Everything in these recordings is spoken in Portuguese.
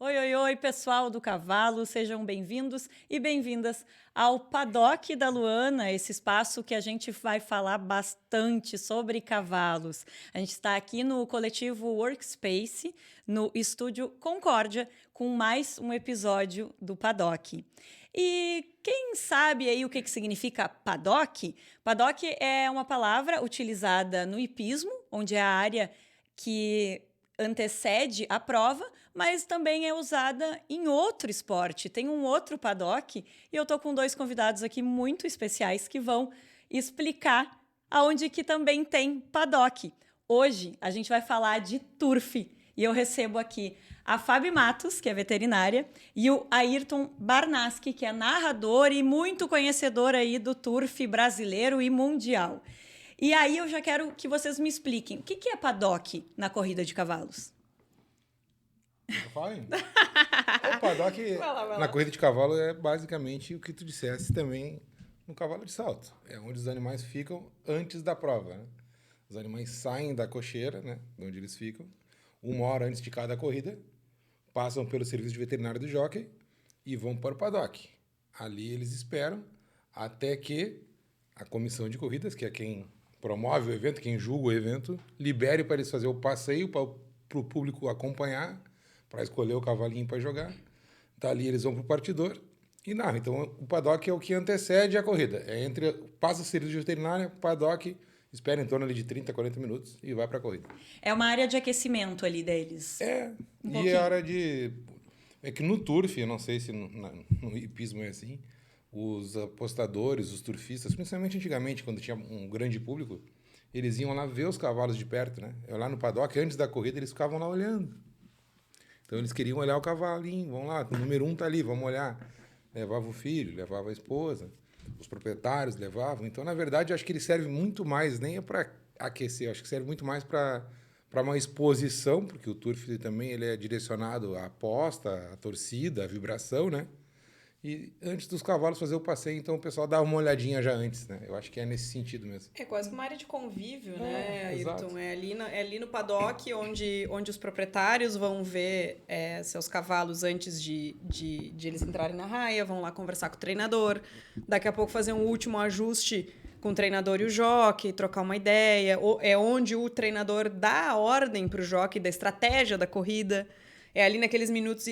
Oi, oi, oi, pessoal do cavalo, sejam bem-vindos e bem-vindas ao Paddock da Luana, esse espaço que a gente vai falar bastante sobre cavalos. A gente está aqui no coletivo Workspace, no estúdio Concórdia, com mais um episódio do Paddock. E quem sabe aí o que significa paddock? Paddock é uma palavra utilizada no hipismo, onde é a área que antecede a prova, mas também é usada em outro esporte. Tem um outro paddock e eu tô com dois convidados aqui muito especiais que vão explicar aonde que também tem paddock. Hoje a gente vai falar de turf e eu recebo aqui a Fabi Matos, que é veterinária, e o Ayrton Barnaski, que é narrador e muito conhecedor aí do turf brasileiro e mundial. E aí eu já quero que vocês me expliquem, o que é paddock na corrida de cavalos? Eu falo, hein? O paddock Vai na lá. corrida de cavalo é basicamente o que tu dissesse também no cavalo de salto. É onde os animais ficam antes da prova, né? Os animais saem da cocheira, né? De onde eles ficam, 1 hora antes de cada corrida, passam pelo serviço de veterinário do jockey e vão para o paddock. Ali eles esperam até que a comissão de corridas, que é quem promove o evento, quem julga o evento, libere para eles fazer o passeio para o público acompanhar, para escolher o cavalinho para jogar. Dali eles vão para o partidor e narram. Então o paddock é o que antecede a corrida. É entre passa o serviço de veterinária, paddock, espera em torno ali de 30, 40 minutos e vai para a corrida. É uma área de aquecimento ali deles. É, Um e é pouquinho. hora de... É que no turf, eu não sei se no hipismo é assim, os apostadores, os turfistas, principalmente antigamente, quando tinha um grande público, eles iam lá ver os cavalos de perto, né? Eu lá no paddock, antes da corrida, eles ficavam lá olhando. Então eles queriam olhar o cavalinho, vamos lá, o número 1 tá ali, vamos olhar. Levava o filho, levava a esposa, os proprietários levavam. Então, na verdade, eu acho que ele serve muito mais, nem é para aquecer, eu acho que serve muito mais para uma exposição, porque o turf também ele é direcionado à aposta, à torcida, à vibração, né? E antes dos cavalos fazer o passeio, então o pessoal dá uma olhadinha já antes, né? Eu acho que é nesse sentido mesmo. É quase que uma área de convívio, né, Exato. Ayrton? É ali no paddock onde os proprietários vão ver seus cavalos antes de eles entrarem na raia, vão lá conversar com o treinador, daqui a pouco fazer um último ajuste com o treinador e o jockey, trocar uma ideia. É onde o treinador dá a ordem para o jockey da estratégia da corrida. É ali naqueles minutos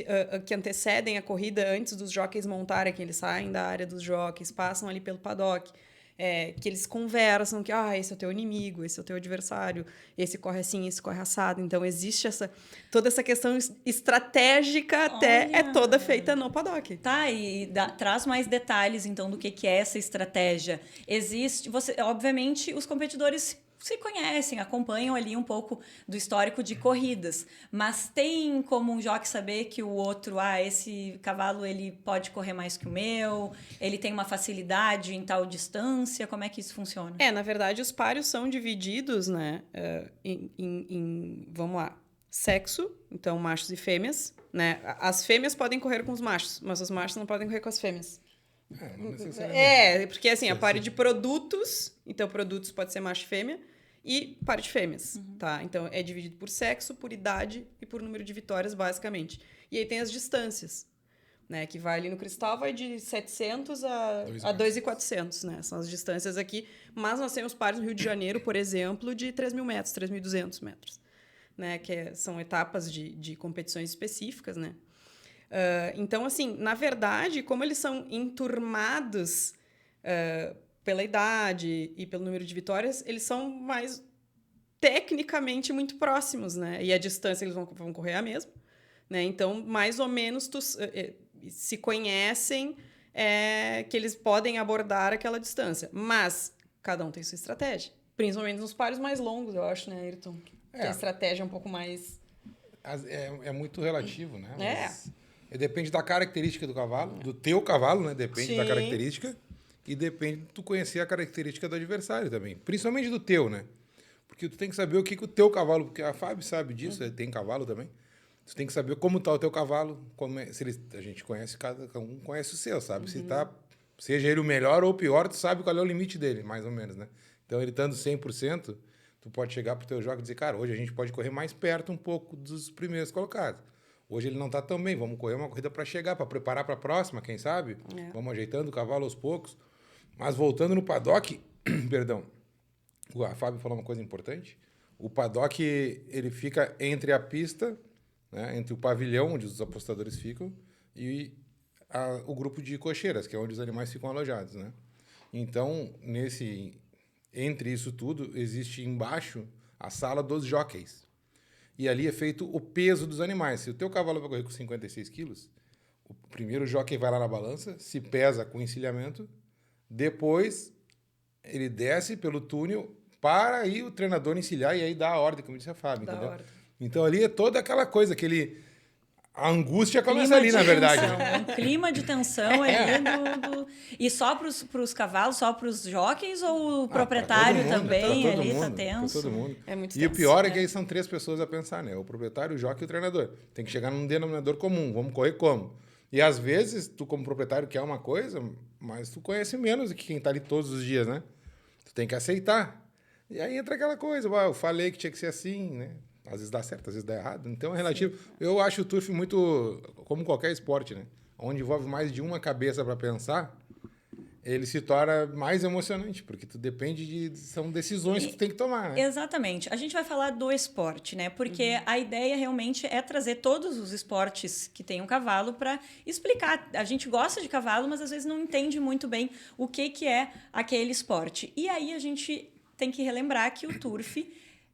que antecedem a corrida, antes dos jockeys montarem, que eles saem da área dos jockeys, passam ali pelo paddock, que eles conversam, que esse é o teu inimigo, esse é o teu adversário, esse corre assim, esse corre assado. Então, existe toda essa questão estratégica até Olha! é toda feita no paddock. Tá, e traz mais detalhes então do que é essa estratégia. Obviamente, os competidores se conhecem, acompanham ali um pouco do histórico de corridas, mas tem como um jockey saber que o outro, esse cavalo ele pode correr mais que o meu, ele tem uma facilidade em tal distância, como é que isso funciona? Na verdade, os páreos são divididos, né, vamos lá, sexo, então machos e fêmeas, né? As fêmeas podem correr com os machos, mas os machos não podem correr com as fêmeas. Não necessariamente. Porque assim, a Sim, pare sim. de produtos, então produtos pode ser macho e fêmea, e pare de fêmeas, tá? Então é dividido por sexo, por idade e por número de vitórias, basicamente. E aí tem as distâncias, né? Que vai ali no cristal, vai de 700 a 2.400, né? São as distâncias aqui. Mas nós temos pares no Rio de Janeiro, por exemplo, de 3.000 metros, 3.200 metros, né? São etapas de competições específicas, né? Então, assim, na verdade, como eles são enturmados pela idade e pelo número de vitórias, eles são mais tecnicamente muito próximos, né? E a distância eles vão correr a mesma, né? Então, mais ou menos, se conhecem que eles podem abordar aquela distância. Mas cada um tem sua estratégia. Principalmente nos pares mais longos, eu acho, né, Ayrton? Que a estratégia é um pouco mais... É muito relativo, né? É. Depende da característica do cavalo, do teu cavalo, né? Depende da Sim. característica. E depende de tu conhecer a característica do adversário também. Principalmente do teu, né? Porque tu tem que saber o que o teu cavalo... Porque a Fábio sabe disso, tem cavalo também. Tu tem que saber como tá o teu cavalo. A gente conhece, cada um conhece o seu, sabe? Se tá... Seja ele o melhor ou o pior, tu sabe qual é o limite dele, mais ou menos, né? Então, ele estando 100%, tu pode chegar pro teu jogo e dizer, cara, hoje a gente pode correr mais perto um pouco dos primeiros colocados. Hoje ele não está tão bem, vamos correr uma corrida para chegar, para preparar para a próxima, quem sabe? Vamos ajeitando o cavalo aos poucos. Mas voltando no paddock, perdão, a Fábio falou uma coisa importante. O paddock, ele fica entre a pista, né, entre o pavilhão, onde os apostadores ficam, e o grupo de cocheiras, que é onde os animais ficam alojados, né? Então, entre isso tudo, existe embaixo a sala dos jockeys. E ali é feito o peso dos animais. Se o teu cavalo vai correr com 56 quilos, o primeiro jockey vai lá na balança, se pesa com encilhamento, depois ele desce pelo túnel para aí o treinador encilhar e aí dá a ordem, como disse a Fábio, entendeu? Então ali é toda aquela coisa, a angústia começa ali, na verdade. Um clima de tensão ali E só para os cavalos, só para os jockeys ou o proprietário também ali tá tenso? Todo mundo. É muito E tenso, o pior é que aí são 3 pessoas a pensar, né? O proprietário, o jockey e o treinador. Tem que chegar num denominador comum. Vamos correr como? E às vezes, tu como proprietário quer uma coisa, mas tu conhece menos do que quem tá ali todos os dias, né? Tu tem que aceitar. E aí entra aquela coisa, eu falei que tinha que ser assim, né? Às vezes dá certo, às vezes dá errado. Então é relativo. Sim. Eu acho o turf muito como qualquer esporte, né? Onde envolve mais de uma cabeça para pensar, ele se torna mais emocionante, porque tu depende são decisões que tu tem que tomar, né? Exatamente. A gente vai falar do esporte, né? Porque a ideia realmente é trazer todos os esportes que tem um cavalo para explicar. A gente gosta de cavalo, mas às vezes não entende muito bem o que é aquele esporte. E aí a gente tem que relembrar que o turf,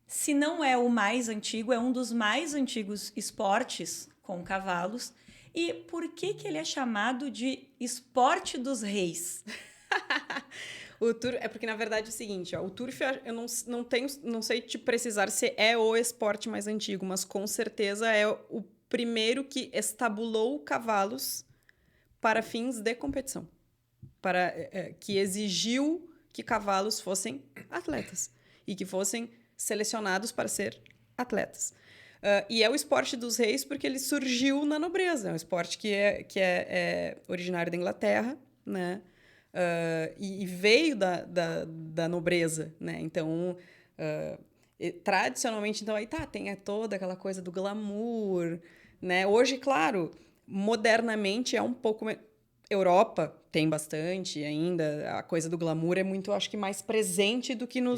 se não é o mais antigo, é um dos mais antigos esportes com cavalos. E por que ele é chamado de esporte dos reis? O turf, é porque, na verdade, é o seguinte, ó, o turf, eu não sei te precisar se é o esporte mais antigo, mas com certeza é o primeiro que estabulou cavalos para fins de competição. Que exigiu que cavalos fossem atletas e que fossem selecionados para ser atletas. E é o esporte dos reis porque ele surgiu na nobreza. É um esporte que é originário da Inglaterra, né? E veio da nobreza, né? Então, tradicionalmente, então, aí tem toda aquela coisa do glamour, né? Hoje, claro, modernamente é um pouco... Europa tem bastante ainda, a coisa do glamour é muito, acho que mais presente do que no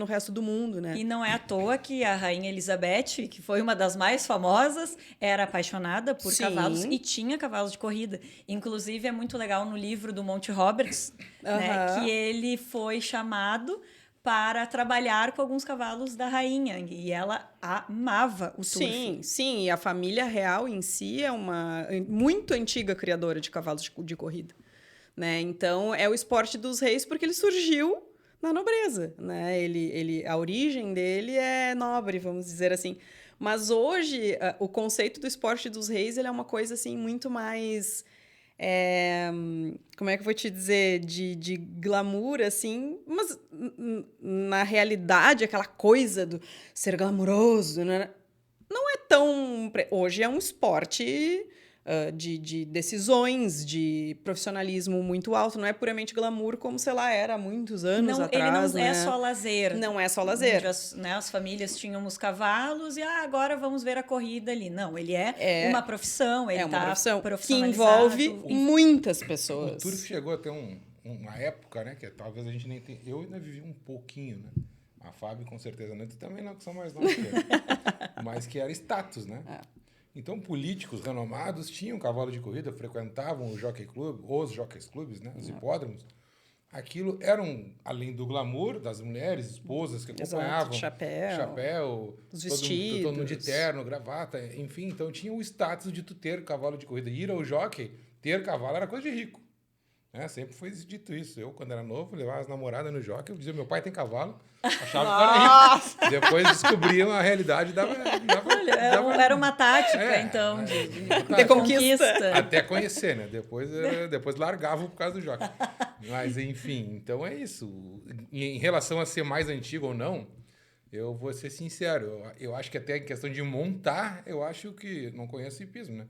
resto do mundo, né? E não é à toa que a rainha Elizabeth, que foi uma das mais famosas, era apaixonada por cavalos e tinha cavalos de corrida. Inclusive, é muito legal no livro do Monty Roberts, né, que ele foi chamado para trabalhar com alguns cavalos da rainha. E ela amava o turf. Sim. E a família real em si é uma muito antiga criadora de cavalos de corrida. Né? Então, é o esporte dos reis porque ele surgiu na nobreza. Né? A origem dele é nobre, vamos dizer assim. Mas hoje, o conceito do esporte dos reis ele é uma coisa assim, muito mais... como é que eu vou te dizer, de glamour, assim, mas na realidade, aquela coisa do ser glamuroso, né? Não é tão... Hoje é um esporte de decisões, de profissionalismo muito alto, não é puramente glamour como, sei lá, era há muitos anos atrás. Ele não é só lazer. Não é só lazer. As famílias tinham os cavalos e agora vamos ver a corrida ali. Não, ele é uma profissão, ele uma profissão que envolve envolve muitas pessoas. O turf chegou a ter uma época, né, que talvez a gente nem tenha... Eu ainda vivi um pouquinho, né? A Fábio, com certeza, não. Tu também não, que são mais novos que eu. Mas que era status, né? Então, políticos renomados tinham cavalo de corrida, frequentavam o Jockey Club, os Jockeys Clubs, né? Os hipódromos. Aquilo era além do glamour das mulheres, esposas que acompanhavam. Chapéu, os vestidos. Todo mundo de terno, gravata, enfim. Então, tinha o status de tu ter cavalo de corrida. Ir ao jockey, ter cavalo, era coisa de rico. Sempre foi dito isso. Eu, quando era novo, levava as namoradas no jockey, eu dizia, meu pai tem cavalo, achava que era rico. Depois descobriam a realidade era uma tática, então, de conquista. Até conhecer, né? Depois largavam por causa do jockey. Mas, enfim, então é isso. Em relação a ser mais antigo ou não, eu vou ser sincero. Eu acho que até em questão de montar, eu acho que... Não conheço hipismo, né?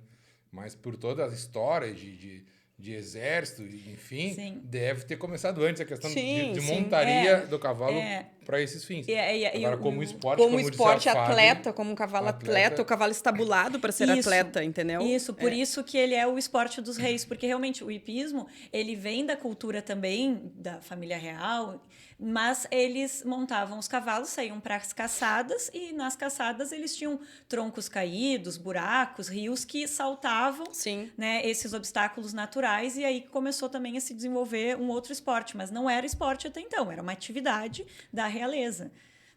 Mas por toda a história de exército, enfim, deve ter começado antes a questão de montaria do cavalo para esses fins. E Agora, como esporte, Como disse a esporte Fábio, atleta, como um cavalo atleta, o cavalo estabulado para ser Isso, atleta, entendeu? Isso, por isso que ele é o esporte dos reis, porque realmente o hipismo, ele vem da cultura também da família real, mas eles montavam os cavalos, saíam para as caçadas e nas caçadas eles tinham troncos caídos, buracos, rios que saltavam, Sim. né, esses obstáculos naturais, e aí começou também a se desenvolver um outro esporte, mas não era esporte até então, era uma atividade da realeza.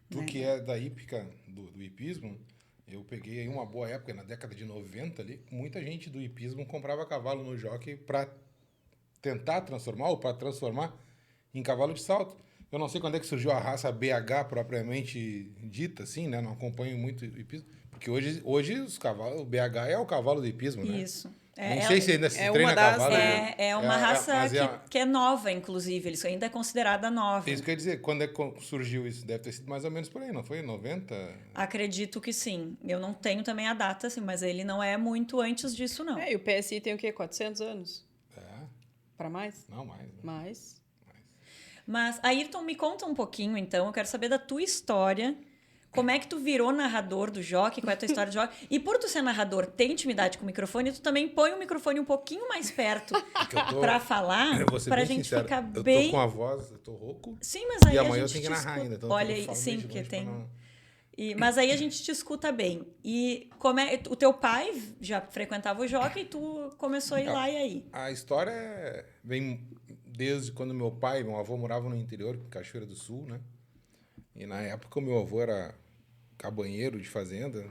Tu que é da hípica, do hipismo, eu peguei aí uma boa época, na década de 90 ali, muita gente do hipismo comprava cavalo no jockey para tentar transformar ou para transformar em cavalo de salto. Eu não sei quando é que surgiu a raça BH propriamente dita, assim, né? Não acompanho muito o hipismo, porque hoje os cavalos, o BH é o cavalo do hipismo, né? Isso. Nem sei se ainda se é treina uma das- cavalo. É uma raça mas que é nova, inclusive. Isso ainda é considerada nova. Isso quer dizer, quando é que surgiu isso? Deve ter sido mais ou menos por aí, não foi? 90? Acredito que sim. Eu não tenho também a data, assim, mas ele não é muito antes disso, não. E o PSI tem o quê? 400 anos? É, Para mais? não mais. Né? Mais. Mas, Ayrton, me conta um pouquinho, então. Eu quero saber da tua história. Como é que tu virou narrador do jockey? Qual é a tua história de jockey? E por tu ser narrador, tem intimidade com o microfone, tu também põe o microfone um pouquinho mais perto para falar, Eu vou ser pra bem gente sincero, ficar eu bem... tô com a voz, eu tô rouco. Sim, mas aí E a amanhã eu gente tenho que te narrar escuta. ainda. Então Olha eu aí, falo sim, meio de porque longe pra tem... não- Mas aí a gente te escuta bem. E como é... O teu pai já frequentava o jockey e tu começou a ir lá e aí? A história vem desde quando meu avô morava no interior, em Cachoeira do Sul, né? E na época o meu avô era cabanheiro de fazenda,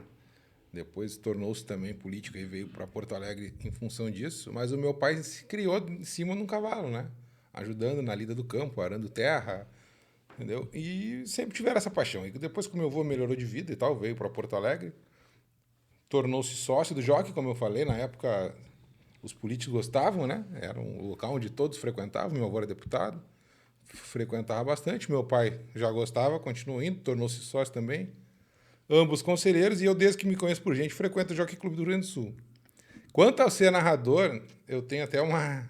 depois tornou-se também político e veio para Porto Alegre em função disso. Mas o meu pai se criou em cima de um cavalo, né? Ajudando na lida do campo, arando terra, entendeu? E sempre tiveram essa paixão. E depois que o meu avô melhorou de vida e tal, veio para Porto Alegre, tornou-se sócio do jockey, como eu falei, na época os políticos gostavam, né? Era um local onde todos frequentavam, meu avô era deputado, frequentava bastante, meu pai já gostava, continuou indo, tornou-se sócio também, ambos conselheiros, e eu, desde que me conheço por gente, frequento o Jockey Clube do Rio Grande do Sul. Quanto ao ser narrador, eu tenho até uma...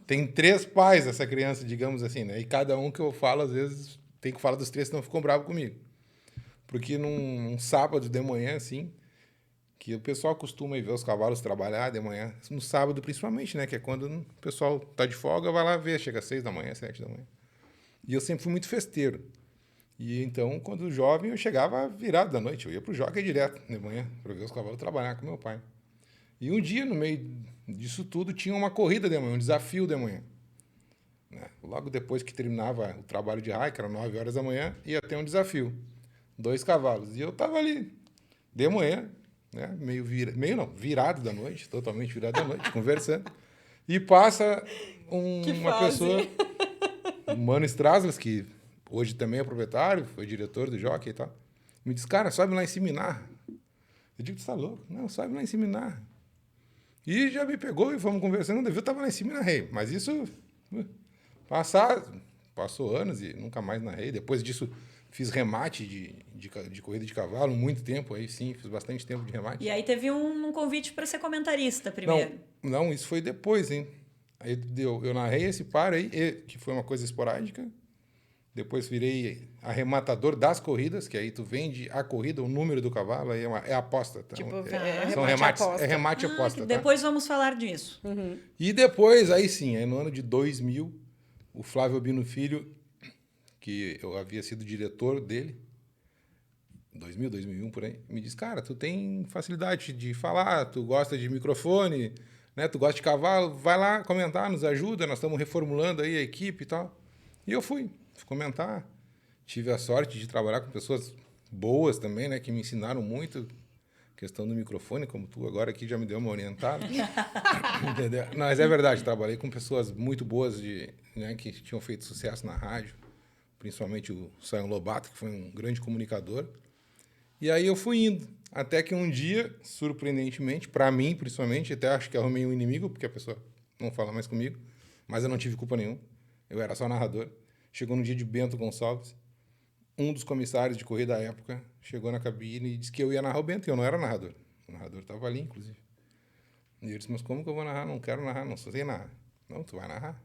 Tem 3 pais essa criança, digamos assim, né? E cada um que eu falo, às vezes, tem que falar dos 3, senão ficam bravos comigo. Porque num sábado de manhã, assim, que o pessoal costuma ir ver os cavalos trabalhar de manhã, no sábado principalmente, né? Que é quando o pessoal tá de folga, vai lá ver, chega às 6 da manhã, 7 da manhã. E eu sempre fui muito festeiro. E então, quando jovem, eu chegava virado da noite, eu ia pro jockey direto de manhã, para ver os cavalos trabalhar com meu pai. E um dia, no meio disso tudo, tinha uma corrida de manhã, um desafio de manhã. Né? Logo depois que terminava o trabalho de raia, que era 9 horas da manhã, ia ter um desafio. 2 cavalos. E eu tava ali, de manhã, né? Virado da noite, totalmente virado da noite, conversando. E passa uma pessoa, o Mano Straslas, que hoje também é proprietário, foi diretor do jockey e tal, me diz, cara, sobe lá em cima e narra. Eu digo, tu tá louco? Não, sobe lá em cima e narra. E já me pegou e fomos conversando, eu tava lá em cima e narrei. Mas isso, passou anos e nunca mais narrei. Depois disso, fiz remate de corrida de cavalo, muito tempo aí, sim, fiz bastante tempo de remate. E aí teve um convite para ser comentarista primeiro. Não, isso foi depois, hein? Aí eu narrei esse par aí, que foi uma coisa esporádica. Depois virei arrematador das corridas, que aí tu vende a corrida, o número do cavalo, aí é aposta. Então, Tipo, são remate aposta. É remate aposta, tá? Depois vamos falar disso. E depois, aí sim, aí no ano de 2000, o Flávio Albino Filho, que eu havia sido diretor dele, 2000, 2001, por aí, me disse, cara, tu tem facilidade de falar, tu gosta de microfone, né? Tu gosta de cavalo, vai lá comentar, nos ajuda, nós estamos reformulando aí a equipe e tal. E eu fui comentar. Tive a sorte de trabalhar com pessoas boas também, né? Que me ensinaram muito. Questão do microfone, como tu agora aqui já me deu uma orientada. Entendeu? Mas é verdade, trabalhei com pessoas muito boas né, que tinham feito sucesso na rádio. Principalmente o Sayão Lobato, que foi um grande comunicador. E aí eu fui indo. Até que um dia, surpreendentemente, para mim, principalmente, até acho que arrumei um inimigo, porque a pessoa não fala mais comigo, mas eu não tive culpa nenhuma. Eu era só narrador. Chegou no dia de Bento Gonçalves, um dos comissários de corrida da época chegou na cabine e disse que eu ia narrar o Bento, e eu não era narrador. O narrador estava ali, inclusive. E eu disse, mas como que eu vou narrar? Não quero narrar, não sei narrar. Não, tu vai narrar.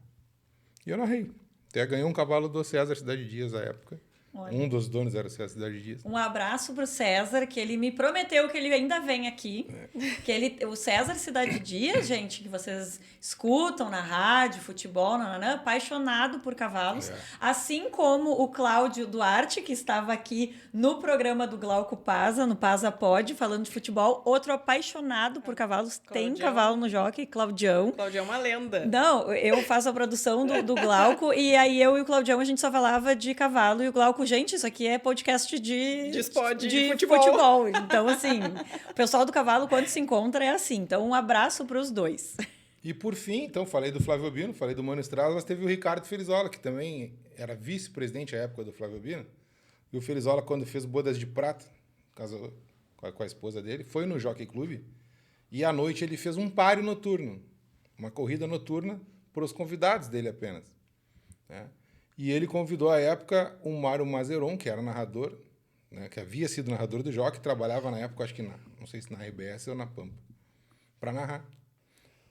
E eu narrei. Até ganhei um cavalo do César Cidade Dias, à época. Olha. Um dos donos era o César Cidade Dias. Um abraço pro César, que ele me prometeu que ele ainda vem aqui. Que o César Cidade Dias, gente, que vocês escutam na rádio, futebol, apaixonado por cavalos. Assim como o Cláudio Duarte, que estava aqui no programa do Glauco Paza, no Paza Pod, falando de futebol. Outro apaixonado por cavalos. Tem cavalo no jockey, Claudião. Claudião é uma lenda. Não, eu faço a produção do Glauco e aí eu e o Claudião, a gente só falava de cavalo e o Glauco, gente, isso aqui é podcast de futebol. Então, assim, o pessoal do cavalo, quando se encontra, é assim. Então, um abraço para os dois. E por fim, então, falei do Flávio Albino, falei do Mano Estrada, mas teve o Ricardo Felizola, que também era vice-presidente à época do Flávio Albino. E o Felizola, quando fez Bodas de Prata, casou com a esposa dele, foi no Jockey Club e à noite ele fez um páreo noturno, uma corrida noturna para os convidados dele apenas, né? E ele convidou, à época, o Mário Mazeron, que era narrador, né, que havia sido narrador do Jockey, trabalhava na época, acho que não sei se na RBS ou na Pampa, para narrar.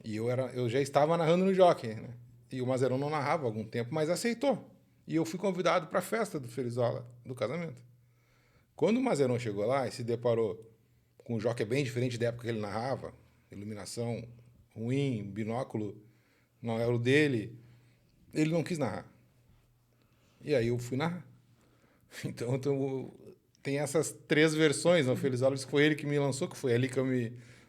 E eu já estava narrando no Jockey, né? E o Mazeron não narrava há algum tempo, mas aceitou. E eu fui convidado para a festa do Felizola, do casamento. Quando o Mazeron chegou lá e se deparou com um Jockey bem diferente da época que ele narrava, iluminação ruim, binóculo não era o dele, ele não quis narrar. E aí eu fui narrar. Então tem essas 3 versões. O Felizola disse que foi ele que me lançou, que foi ali que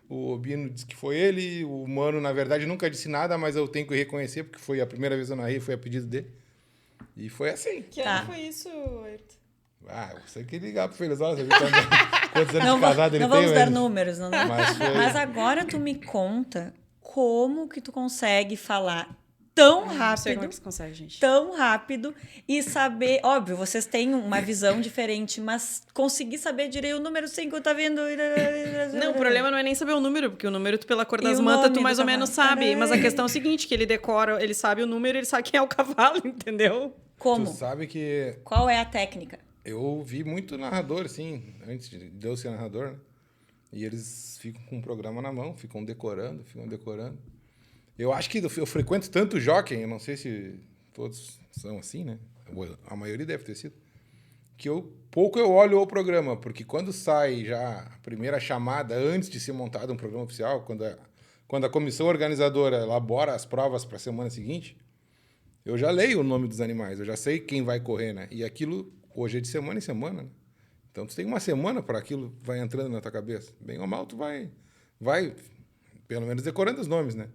o Albino disse que foi ele. O Mano, na verdade, nunca disse nada, mas eu tenho que reconhecer, porque foi a primeira vez que eu narrei, foi a pedido dele. E foi assim. Que ano foi isso, Ayrton? Você que ligar pro Felizola, você viu quantos anos de casado ele tem. Não vamos dar números. Não. Mas agora tu me conta como que tu consegue falar tão rápido. Não sei como é que você consegue, gente. Tão rápido e saber... Óbvio, vocês têm uma visão diferente, mas conseguir saber direito o número 5, tá vendo? Não, o problema não é nem saber o número, porque o número, tu, pela cor das o mantas, tu nome mais do ou menos cavalo. sabe. Mas a questão é o seguinte, que ele decora, ele sabe o número, ele sabe quem é o cavalo, entendeu? Como? tu sabe que Qual é a técnica? eu vi muito narrador, assim, antes de eu ser narrador, né? E eles ficam com o programa na mão, ficam decorando. Eu acho que eu frequento tanto jockey, eu não sei se todos são assim, né? A maioria deve ter sido. Que pouco eu olho o programa, porque quando sai já a primeira chamada, antes de ser montado um programa oficial, quando a comissão organizadora elabora as provas para a semana seguinte, eu já leio o nome dos animais, eu já sei quem vai correr, né? E aquilo hoje é de semana em semana, né? Então tu tem uma semana para aquilo vai entrando na tua cabeça. Bem ou mal, tu vai pelo menos decorando os nomes, né?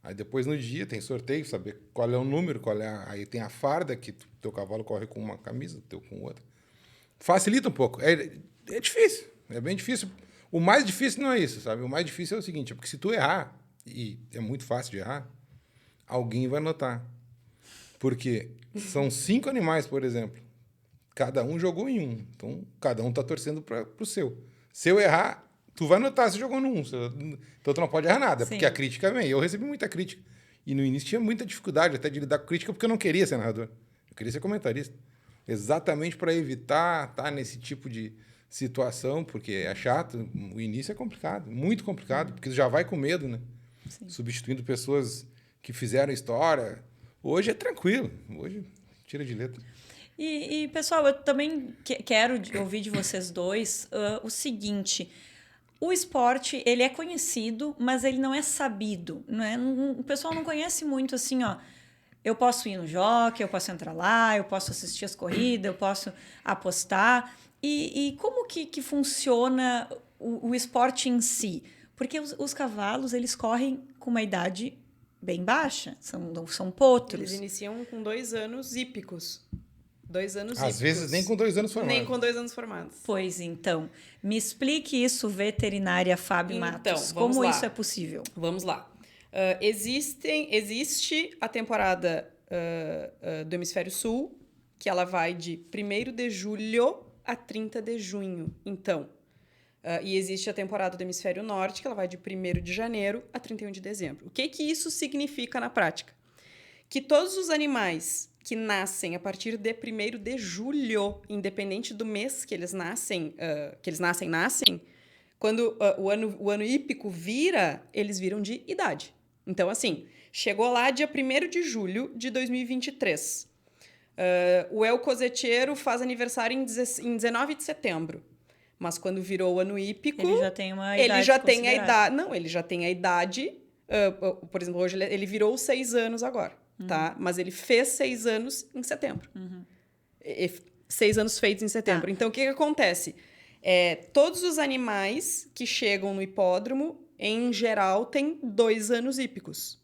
Aí depois no dia tem sorteio, saber qual é o número, aí tem a farda, que teu cavalo corre com uma camisa, teu com outra. Facilita um pouco. É difícil, é bem difícil. O mais difícil não é isso, sabe? O mais difícil é o seguinte, porque se tu errar, e é muito fácil de errar, alguém vai notar. Porque são 5 animais, por exemplo. Cada um jogou em um. Então, cada um tá torcendo pro seu. Se eu errar, tu vai notar se jogou no 1. Então, tu não pode errar nada, Sim. porque a crítica vem. Eu recebi muita crítica. E no início tinha muita dificuldade até de lidar com crítica, porque eu não queria ser narrador. Eu queria ser comentarista. Exatamente para evitar estar nesse tipo de situação, porque é chato. O início é complicado, muito complicado, porque tu já vai com medo, né? Sim. Substituindo pessoas que fizeram história. Hoje é tranquilo. Hoje tira de letra. E pessoal, eu também quero ouvir de vocês dois o seguinte: o esporte, ele é conhecido, mas ele não é sabido, não é? O pessoal não conhece muito assim, ó. Eu posso ir no jockey, eu posso entrar lá, eu posso assistir as corridas, eu posso apostar. E como que funciona o esporte em si? Porque os cavalos, eles correm com uma idade bem baixa, são potros. Eles iniciam com 2 anos hípicos. 2 anos Às vezes nem com 2 anos formados. Nem com 2 anos formados. Pois então, me explique isso, veterinária Fábio Matos. Vamos como lá. isso é possível? Vamos lá. Existe a temporada do Hemisfério Sul, que ela vai de 1º de julho a 30 de junho. Então, e existe a temporada do Hemisfério Norte, que ela vai de 1º de janeiro a 31 de dezembro. O que isso significa na prática? Que todos os animais que nascem a partir de 1º de julho, independente do mês que eles nascem, quando o ano hípico vira, eles viram de idade. Então, assim, chegou lá dia 1º de julho de 2023. O El Coseteiro faz aniversário em 19 de setembro. Mas quando virou o ano hípico... Ele já tem uma idade Ele já tem a considerável. idade... Não, ele já tem a idade... por exemplo, hoje ele virou 6 anos agora, tá? Mas ele fez 6 anos em setembro. 6 anos feitos em setembro. Tá. Então, o que acontece? Todos os animais que chegam no hipódromo, em geral, têm 2 anos hípicos.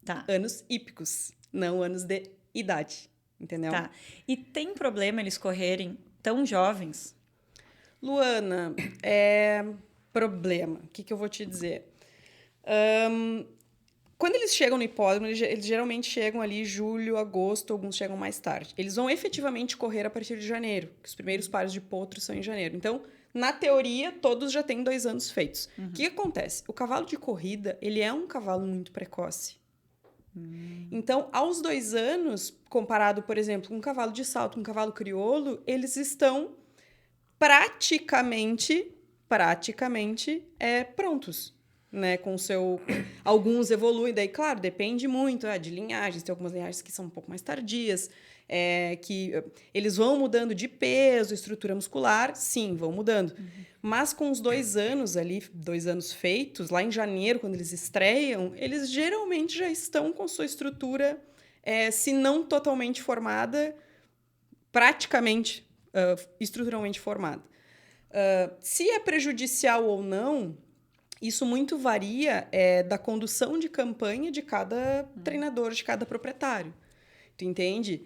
Tá. Anos hípicos, não anos de idade. Entendeu? Tá. E tem problema eles correrem tão jovens? Luana, problema. O que eu vou te dizer? Quando eles chegam no hipódromo, eles geralmente chegam ali julho, agosto, alguns chegam mais tarde. Eles vão efetivamente correr a partir de janeiro, que os primeiros pares de potros são em janeiro. Então, na teoria, todos já têm 2 anos feitos. O que acontece? O cavalo de corrida, ele é um cavalo muito precoce. Então, aos 2 anos, comparado, por exemplo, com um cavalo de salto, com um cavalo crioulo, eles estão praticamente prontos, né? Com o seu... Alguns evoluem, daí, claro, depende muito de linhagens. Tem algumas linhagens que são um pouco mais tardias, que eles vão mudando de peso, estrutura muscular, sim, vão mudando. Mas com os 2 anos ali, 2 anos feitos, lá em janeiro, quando eles estreiam, eles geralmente já estão com sua estrutura, se não totalmente formada, praticamente estruturalmente formada. Se é prejudicial ou não, isso muito varia da condução de campanha de cada treinador, de cada proprietário. Tu entende?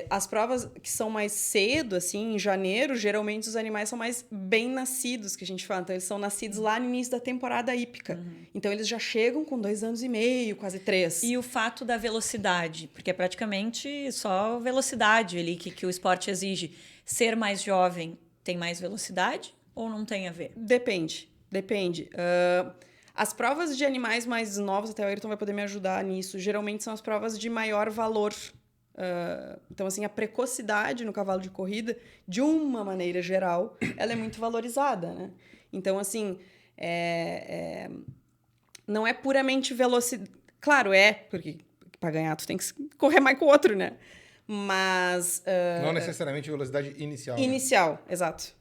As provas que são mais cedo, assim, em janeiro, geralmente os animais são mais bem nascidos, que a gente fala. Então, eles são nascidos lá no início da temporada hípica. Então, eles já chegam com 2 anos e meio, quase 3. E o fato da velocidade, porque é praticamente só velocidade ali que o esporte exige. Ser mais jovem tem mais velocidade ou não tem a ver? Depende. As provas de animais mais novos, até o Ayrton vai poder me ajudar nisso, geralmente são as provas de maior valor. Então, assim, a precocidade no cavalo de corrida, de uma maneira geral, ela é muito valorizada, né? Então, assim, não é puramente velocidade. Claro, porque para ganhar tu tem que correr mais que o outro, né? Mas... Não necessariamente velocidade inicial. Inicial, exato.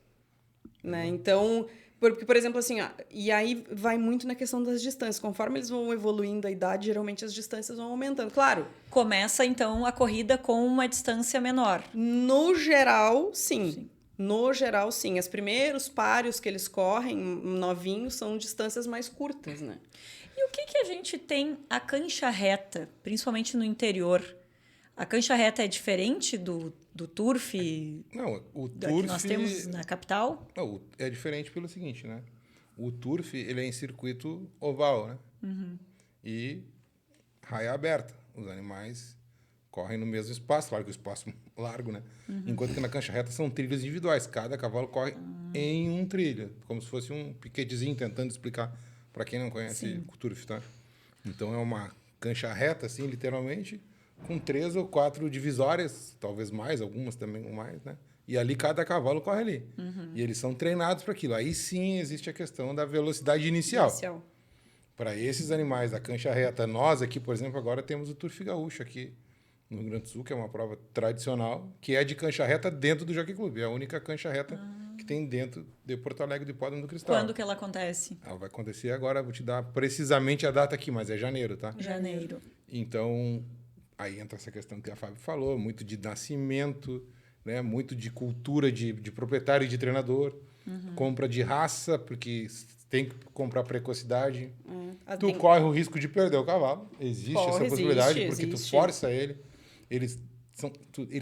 Né? Então... Porque, por exemplo, assim, e aí vai muito na questão das distâncias. Conforme eles vão evoluindo a idade, geralmente as distâncias vão aumentando. Claro. Começa, então, a corrida com uma distância menor. No geral, sim. No geral, sim. Os primeiros páreos que eles correm, novinhos, são distâncias mais curtas, né? E o que a gente tem a cancha reta, principalmente no interior? A cancha reta é diferente do turf Não, o turf... que nós temos na capital? Não, é diferente pelo seguinte, né? O turf, ele é em circuito oval, né? E raia aberta. Os animais correm no mesmo espaço, claro que o espaço largo, né? Enquanto que na cancha reta são trilhos individuais. Cada cavalo corre em um trilho, como se fosse um piquetezinho, tentando explicar para quem não conhece o turf, tá? Então, é uma cancha reta, assim, literalmente, com 3 ou 4 divisórias, talvez mais, algumas também mais, né? E ali cada cavalo corre ali. E eles são treinados para aquilo. Aí sim existe a questão da velocidade inicial. Para esses animais da cancha reta, nós aqui, por exemplo, agora temos o Turf Gaúcho aqui no Rio Grande do Sul, que é uma prova tradicional, que é de cancha reta dentro do Jockey Club. É a única cancha reta que tem dentro de Porto Alegre do Hipódromo do Cristal. Quando que ela acontece? Ela vai acontecer agora, vou te dar precisamente a data aqui, mas é janeiro, tá? Janeiro. Então, aí entra essa questão que a Fábio falou, muito de nascimento, né? Muito de cultura de proprietário e de treinador, compra de raça, porque tem que comprar precocidade. Tu corre o risco de perder o cavalo, existe essa possibilidade, porque tu força ele,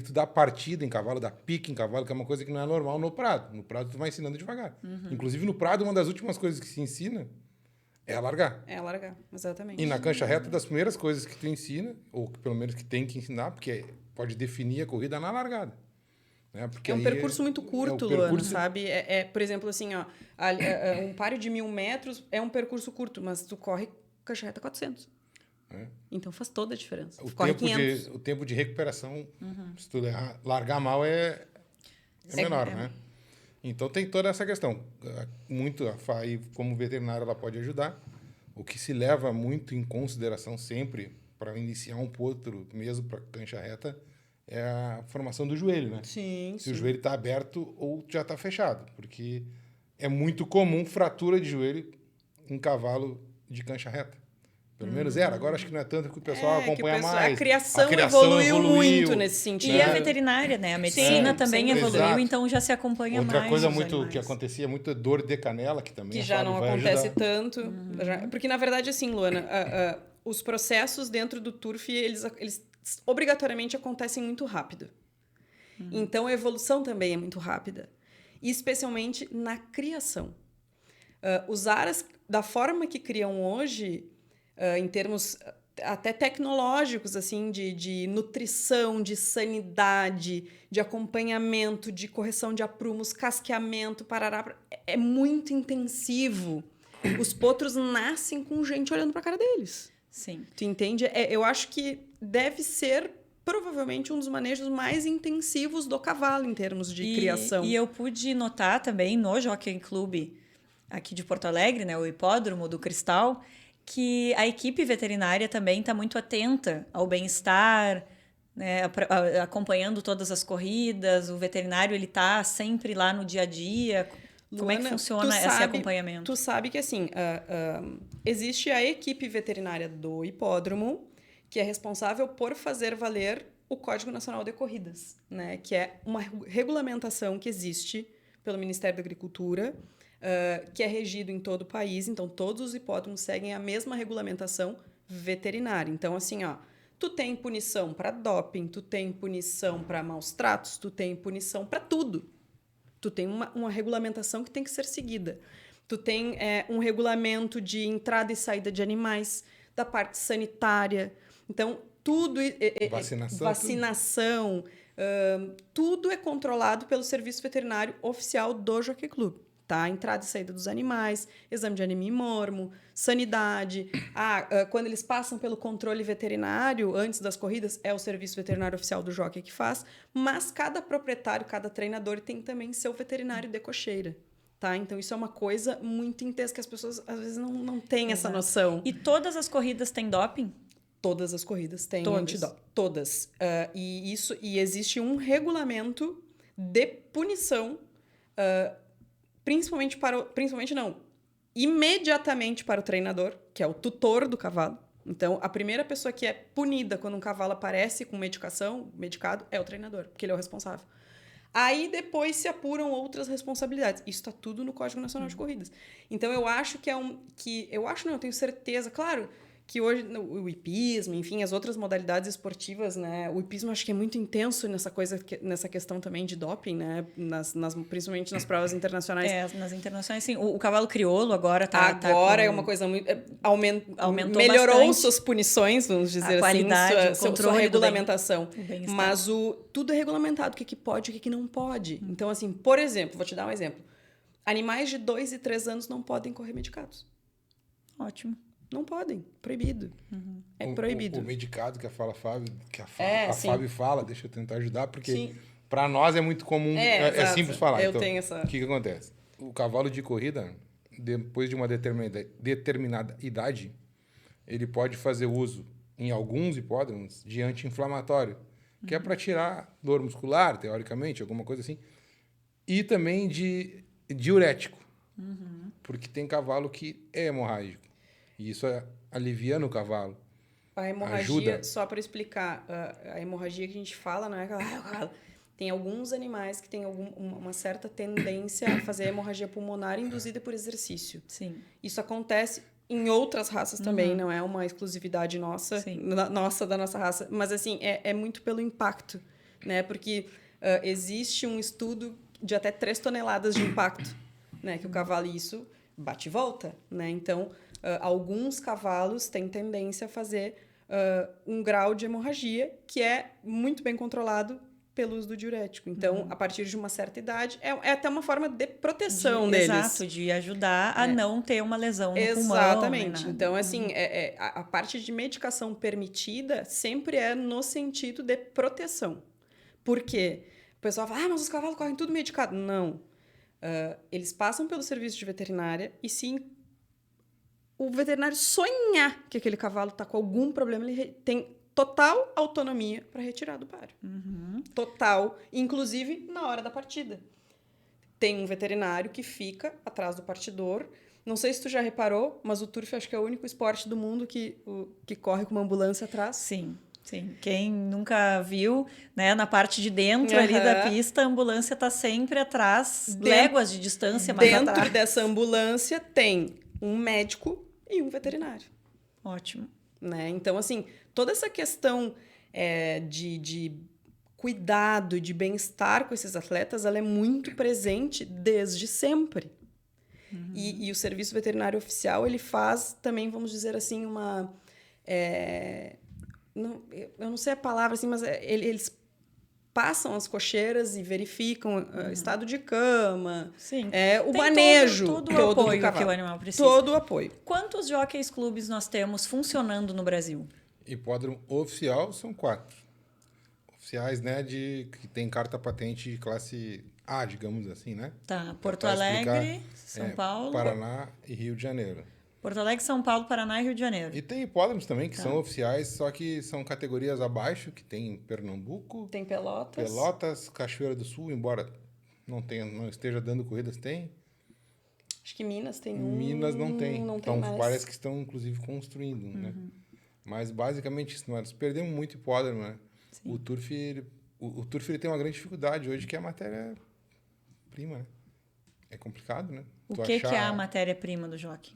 tu dá partida em cavalo, dá pique em cavalo, que é uma coisa que não é normal no prado. No prado tu vai ensinando devagar. Inclusive no prado, uma das últimas coisas que se ensina é alargar. É alargar, exatamente. E na cancha reta, das primeiras coisas que tu ensina, ou pelo menos que tem que ensinar, porque pode definir a corrida na largada. Né? Porque é um percurso muito curto, Luana, sabe? Por exemplo, assim, um páreo de 1.000 metros é um percurso curto, mas tu corre cancha reta 400. Então faz toda a diferença. O tempo de recuperação, se tu largar mal, é menor, né? Então tem toda essa questão. Muito a FAI, como veterinária, ela pode ajudar. O que se leva muito em consideração sempre para iniciar um potro, mesmo para cancha reta, é a formação do joelho, né? Sim, Se o joelho está aberto ou já está fechado, porque é muito comum fratura de joelho em cavalo de cancha reta. Pelo menos era. Agora acho que não é tanto que o pessoal acompanha mais. A criação evoluiu muito nesse sentido. E a veterinária, né? A medicina também evoluiu, exato. então já se acompanha mais. Outra coisa os muito animais. que acontecia muito é dor de canela, que também Que a já Fábio não vai acontece ajudar. tanto. Porque, na verdade, assim, Luana, os processos dentro do turf, eles obrigatoriamente acontecem muito rápido. Então, a evolução também é muito rápida. E especialmente na criação. Os aras, da forma que criam hoje, em termos até tecnológicos, assim, de nutrição, de sanidade, de acompanhamento, de correção de aprumos, casqueamento, parará, é muito intensivo. Os potros nascem com gente olhando para a cara deles. Sim. Tu entende? Eu acho que deve ser provavelmente um dos manejos mais intensivos do cavalo em termos de criação. E eu pude notar também no Jockey Club aqui de Porto Alegre, né, o hipódromo do Cristal, que a equipe veterinária também está muito atenta ao bem-estar, né, acompanhando todas as corridas. O veterinário ele está sempre lá no dia a dia. Como Luana, é que funciona esse acompanhamento? Tu sabe que, assim, existe a equipe veterinária do hipódromo, que é responsável por fazer valer o Código Nacional de Corridas, né? Que é uma regulamentação que existe pelo Ministério da Agricultura, que é regido em todo o país. Então, todos os hipódromos seguem a mesma regulamentação veterinária. Então, assim, ó, tu tem punição para doping, tu tem punição para maus tratos, tu tem punição para tudo. Tu tem uma regulamentação que tem que ser seguida. Tu tem um regulamento de entrada e saída de animais, da parte sanitária. Então, tudo... Vacinação. Tudo é controlado pelo Serviço Veterinário Oficial do Jockey Club. Tá? Entrada e saída dos animais, exame de anemia sanidade. Quando eles passam pelo controle veterinário antes das corridas, é o Serviço Veterinário Oficial do Jockey que faz, mas cada proprietário, cada treinador tem também seu veterinário de cocheira. Tá? Então, isso é uma coisa muito intensa que as pessoas, às vezes, não têm essa noção. E todas as corridas têm doping? Todas as corridas têm antidoping. Todas. E existe um regulamento de punição, imediatamente para o treinador, que é o tutor do cavalo. Então, a primeira pessoa que é punida quando um cavalo aparece com medicado, é o treinador, porque ele é o responsável. Aí, depois, se apuram outras responsabilidades. Isso está tudo no Código Nacional de Corridas. Então, eu acho eu tenho certeza, claro, que hoje o hipismo, enfim, as outras modalidades esportivas, né? O hipismo acho que é muito intenso nessa questão também de doping, né? Principalmente nas provas internacionais. Nas internacionais, sim. O cavalo crioulo agora é uma coisa muito... Aumentou melhorou bastante suas punições, vamos dizer a qualidade, assim, sua regulamentação. Mas tudo é regulamentado, o que pode e o que não pode. Então, assim, por exemplo, vou te dar um exemplo. Animais de 2 e 3 anos não podem correr medicados. Ótimo. Não podem, proibido. É proibido. O medicado que a Fábio fala, deixa eu tentar ajudar, porque para nós é muito comum, é simples falar. Eu então, tenho essa... O que acontece? O cavalo de corrida, depois de uma determinada idade, ele pode fazer uso, em alguns hipódromos, de anti-inflamatório, que é para tirar dor muscular, teoricamente, alguma coisa assim, e também de diurético, porque tem cavalo que é hemorrágico. E isso alivia no cavalo. A hemorragia, ajuda. Só para explicar, a hemorragia que a gente fala, não é aquela... Tem alguns animais que têm uma certa tendência a fazer hemorragia pulmonar induzida por exercício. Sim. Isso acontece em outras raças também, não é uma exclusividade nossa, da nossa raça. Mas, assim, é muito pelo impacto, né? Porque existe um estudo de até 3 toneladas de impacto, né? Que o cavalo, isso bate e volta, né? Então... alguns cavalos têm tendência a fazer um grau de hemorragia que é muito bem controlado pelo uso do diurético. Então, a partir de uma certa idade, é até uma forma de proteção deles. Exato, de ajudar a não ter uma lesão no pulmão. Exatamente. Então, assim, a parte de medicação permitida sempre é no sentido de proteção. Por quê? O pessoal fala, mas os cavalos correm tudo medicado. Não. Eles passam pelo serviço de veterinária e o veterinário sonhar que aquele cavalo está com algum problema, ele tem total autonomia para retirar do páreo. Total, inclusive na hora da partida. Tem um veterinário que fica atrás do partidor. Não sei se tu já reparou, mas o turf acho que é o único esporte do mundo que corre com uma ambulância atrás. Sim. Quem nunca viu, né, na parte de dentro ali da pista, a ambulância está sempre atrás, léguas de distância, mas dentro atrás. Dessa ambulância tem um médico e um veterinário. Ótimo. Né? Então, assim, toda essa questão de cuidado, de bem-estar com esses atletas, ela é muito presente desde sempre. E o serviço veterinário oficial, ele faz também, vamos dizer assim, uma... eu não sei a palavra, assim, mas eles passam as cocheiras e verificam estado de cama, Sim. O Tem manejo todo o do apoio cavalo. que o animal precisa. Todo o apoio. Quantos jockeys clubes nós temos funcionando no Brasil? Hipódromo oficial são 4. Oficiais, né, que tem carta patente de classe A, digamos assim, né? Tá, Porto Pra Alegre, explicar, São Paulo. Paraná e Rio de Janeiro. Porto Alegre, São Paulo, Paraná e Rio de Janeiro. E tem hipódromos também que são oficiais, só que são categorias abaixo, que tem Pernambuco, Tem Pelotas. Pelotas, Cachoeira do Sul, embora não esteja dando corridas, tem. Acho que Minas tem Minas não tem. Não então, tem mais. parece que estão, inclusive, construindo, né? Mas, basicamente, isso. Nós perdemos muito hipódromo, né? Sim. O turf, ele tem uma grande dificuldade hoje, que é a matéria-prima, né? É complicado, né? O que é a matéria-prima do jockey?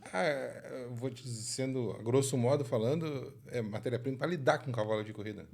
Eu vou te dizendo, a grosso modo falando, é matéria-prima para lidar com um cavalo de corrida.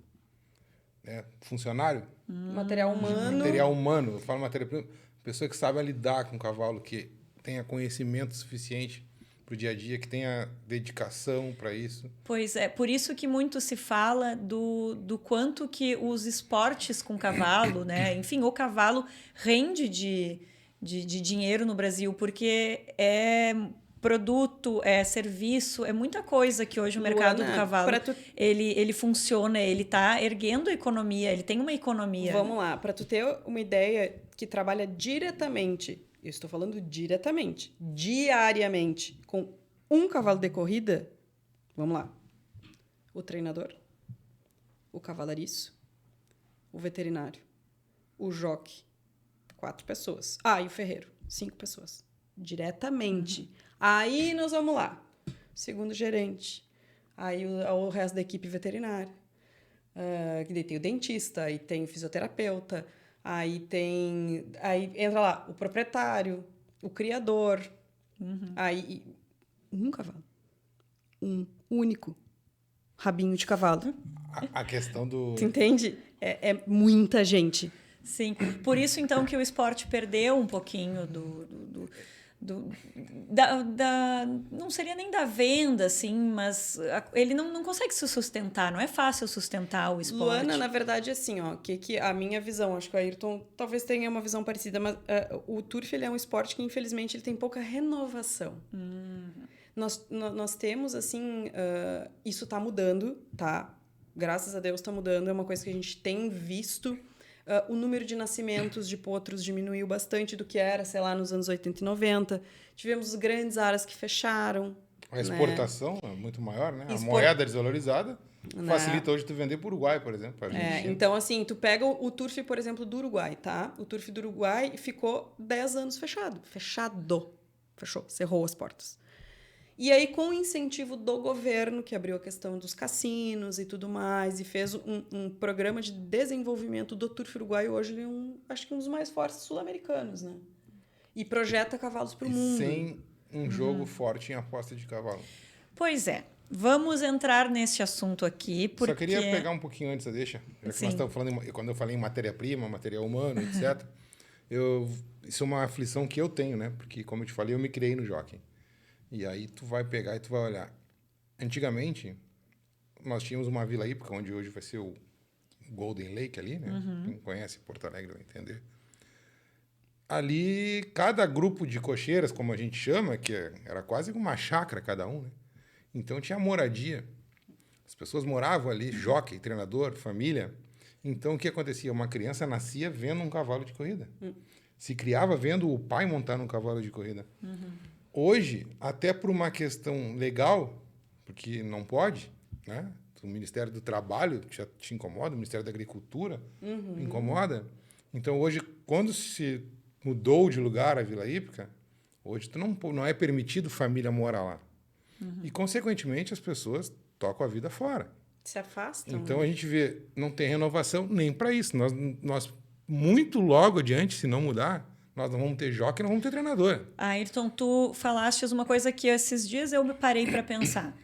Funcionário? Material humano. Material humano. Eu falo matéria-prima. Pessoa que sabe lidar com o cavalo, que tenha conhecimento suficiente para o dia a dia, que tenha dedicação para isso. Pois é, por isso que muito se fala do quanto que os esportes com cavalo, né? Enfim, o cavalo rende de dinheiro no Brasil, porque é produto, é serviço, é muita coisa que hoje o mercado do cavalo, ele funciona, ele está erguendo a economia, ele tem uma economia. Vamos lá, para tu ter uma ideia que trabalha diretamente, eu estou falando diretamente, diariamente, com um cavalo de corrida, vamos lá, o treinador, o cavalariço, o veterinário, o jockey, 4 pessoas. E o ferreiro, 5 pessoas. Diretamente. Aí nós vamos lá. Segundo gerente. Aí o resto da equipe veterinária. Que daí tem o dentista, aí tem o fisioterapeuta, aí entra lá o proprietário, o criador. Aí um cavalo. Um único rabinho de cavalo. A questão do... Tu entende? É muita gente. Sim, por isso então que o esporte perdeu um pouquinho não seria nem da venda, assim, mas ele não consegue se sustentar, não é fácil sustentar o esporte. Luana, na verdade, assim, que a minha visão, acho que o Ayrton talvez tenha uma visão parecida, mas o turf ele é um esporte que, infelizmente, ele tem pouca renovação. Nós temos, assim, isso está mudando, tá? Graças a Deus está mudando, é uma coisa que a gente tem visto. O número de nascimentos de potros diminuiu bastante do que era, sei lá, nos anos 80 e 90. Tivemos grandes áreas que fecharam. A exportação é muito maior, né? A moeda desvalorizada facilita hoje tu vender para o Uruguai, por exemplo. Então, assim, tu pega o turf, por exemplo, do Uruguai, tá? O turf do Uruguai ficou 10 anos fechado. Fechou, cerrou as portas. E aí, com o incentivo do governo, que abriu a questão dos cassinos e tudo mais, e fez um programa de desenvolvimento do turf uruguaio, hoje ele é acho que um dos mais fortes sul-americanos, né? E projeta cavalos para o mundo. Sem um jogo forte em aposta de cavalo. Pois é. Vamos entrar nesse assunto aqui, porque... Só queria pegar um pouquinho antes, deixa. Já que nós estamos falando, quando eu falei em matéria-prima, material humano, etc., isso é uma aflição que eu tenho, né? Porque, como eu te falei, eu me criei no jockey. E aí tu vai pegar e tu vai olhar. Antigamente, nós tínhamos uma Vila Hípica, onde hoje vai ser o Golden Lake ali, né? Quem conhece Porto Alegre vai entender. Ali, cada grupo de cocheiras, como a gente chama, que era quase uma chácara cada um, né? Então tinha moradia. As pessoas moravam ali, jockey, treinador, família. Então o que acontecia? Uma criança nascia vendo um cavalo de corrida. Se criava vendo o pai montar num cavalo de corrida. Hoje, até por uma questão legal, porque não pode, né? do Ministério do Trabalho te incomoda, o Ministério da Agricultura incomoda. Então, hoje, quando se mudou de lugar a Vila Hípica, hoje não é permitido família morar lá. E, consequentemente, as pessoas tocam a vida fora. Se afastam. Então, a gente vê, não tem renovação nem para isso. Nós, muito logo adiante, se não mudar, nós não vamos ter jockey, não vamos ter treinador. Ayrton, tu falaste uma coisa que esses dias eu me parei para pensar.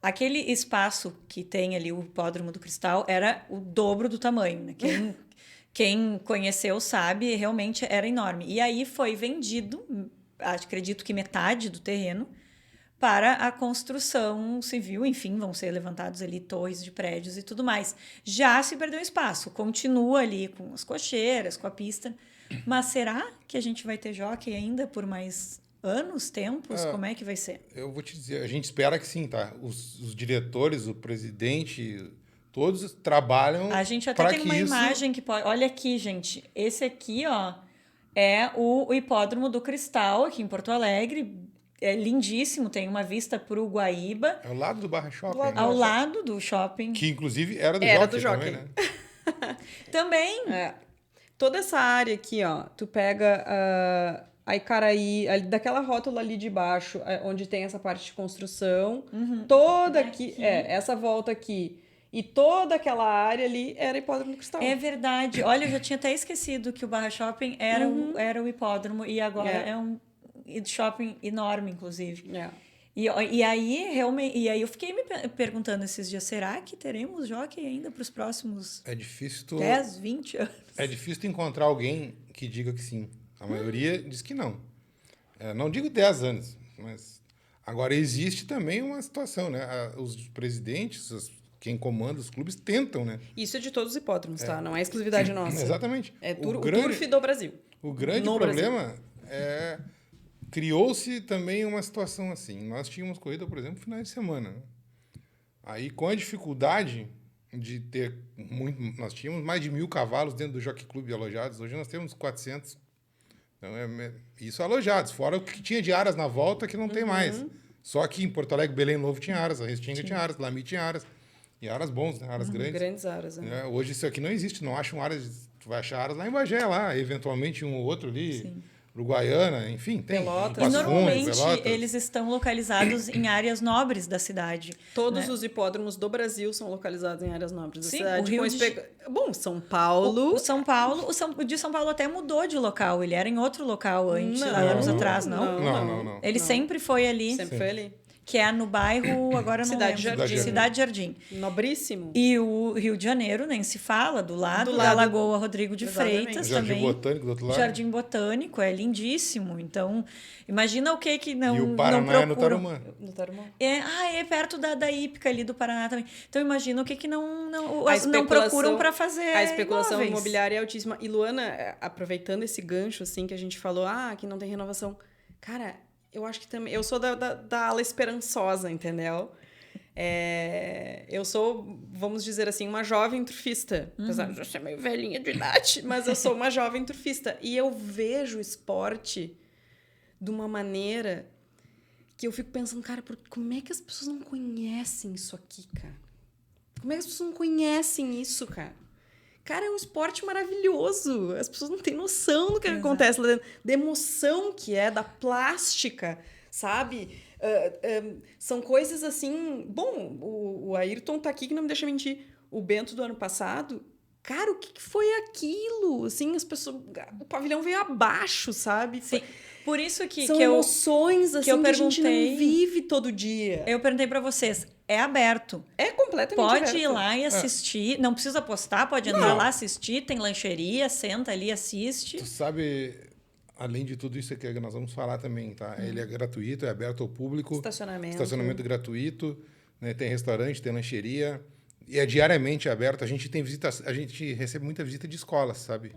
Aquele espaço que tem ali, o Hipódromo do Cristal, era o dobro do tamanho, né? Quem conheceu sabe, realmente era enorme. E aí foi vendido, acredito que metade do terreno, para a construção civil. Enfim, vão ser levantados ali torres de prédios e tudo mais. Já se perdeu espaço, continua ali com as cocheiras, com a pista. Mas será que a gente vai ter jockey ainda por mais anos, tempos? Como é que vai ser? Eu vou te dizer, a gente espera que sim, tá? Os diretores, o presidente, todos trabalham. A gente até tem uma imagem que pode. Olha aqui, gente. Esse aqui, ó, é o Hipódromo do Cristal, aqui em Porto Alegre. É lindíssimo, tem uma vista para o Guaíba. É ao lado do Barra Shopping. Ao lado do shopping. Que, inclusive, era do jockey também, né? Também. Toda essa área aqui, ó, tu pega a Icaraí, daquela rótula ali de baixo, onde tem essa parte de construção, toda aqui, essa volta aqui, e toda aquela área ali era Hipódromo do Cristal. É verdade. Olha, eu já tinha até esquecido que o Barra Shopping era o hipódromo, e agora é um shopping enorme, inclusive. E aí, realmente, eu fiquei me perguntando esses dias, será que teremos jockey ainda para os próximos 10, 20 anos? É difícil encontrar alguém que diga que sim. A maioria diz que não. Não digo 10 anos, mas agora existe também uma situação, né? Os presidentes, quem comanda os clubes tentam, né? Isso é de todos os hipódromos, tá? Não é exclusividade nossa. Exatamente. É o turf do Brasil. O grande problema é... Criou-se também uma situação assim. Nós tínhamos corrida, por exemplo, finais de semana. Né? Aí, com a dificuldade de ter nós tínhamos mais de 1.000 cavalos dentro do Jockey Club alojados. Hoje nós temos 400. Então, isso alojados. Fora o que tinha de aras na volta, que não tem mais. Só que em Porto Alegre, Belém Novo tinha aras, a Restinga tinha aras, Lami tinha aras. E aras bons, né? Aras grandes. Grandes aras, né? Hoje isso aqui não existe. Não acham aras... Tu vai achar aras lá em Bagé, lá. Eventualmente um ou outro ali... Sim. Uruguaiana, enfim, tem. Pelotas. E normalmente eles estão localizados em áreas nobres da cidade. Todos os hipódromos do Brasil são localizados em áreas nobres da Sim, cidade. O Rio Bom, São Paulo... O de São Paulo até mudou de local. Ele era em outro local antes, anos atrás, não? Não. Ele sempre foi ali. Sempre foi ali. Que é no bairro, agora eu não lembro. Cidade Jardim. Nobríssimo. E o Rio de Janeiro, nem se fala, do lado da Lagoa Rodrigo de Freitas também. Jardim Botânico do outro lado. Jardim Botânico, é lindíssimo. Então, imagina o que não, e o Paraná não procuram. No Tarumã. É perto da Hípica ali do Paraná também. Então, imagina o que não procuram para fazer a especulação imóveis. imobiliária é altíssima. E, Luana, aproveitando esse gancho, assim, que a gente falou, que não tem renovação. Cara... Eu acho que também... Eu sou da ala esperançosa, entendeu? Eu sou, vamos dizer assim, uma jovem turfista. Apesar de eu ser meio velhinha de idade, mas eu sou uma jovem turfista. E eu vejo o esporte de uma maneira que eu fico pensando, cara, como é que as pessoas não conhecem isso aqui, cara? Como é que as pessoas não conhecem isso, cara? Cara, é um esporte maravilhoso. As pessoas não têm noção do que acontece lá dentro. Da emoção que é, da plástica, sabe? São coisas assim... Bom, o Ayrton tá aqui que não me deixa mentir. O Bento do ano passado... Cara, o que foi aquilo? Assim, as pessoas... O pavilhão veio abaixo, sabe? Sim. Por isso que são emoções assim que a gente não vive todo dia. Eu perguntei para vocês, é aberto? É completamente aberto. Pode ir lá e assistir, não precisa apostar, pode entrar lá, assistir, tem lancheria, senta ali, assiste. Tu sabe, além de tudo isso que nós vamos falar também, tá? Ele é gratuito, é aberto ao público. Estacionamento gratuito, né? Tem restaurante, tem lancheria, e é diariamente aberto. A gente recebe muita visita de escolas, sabe?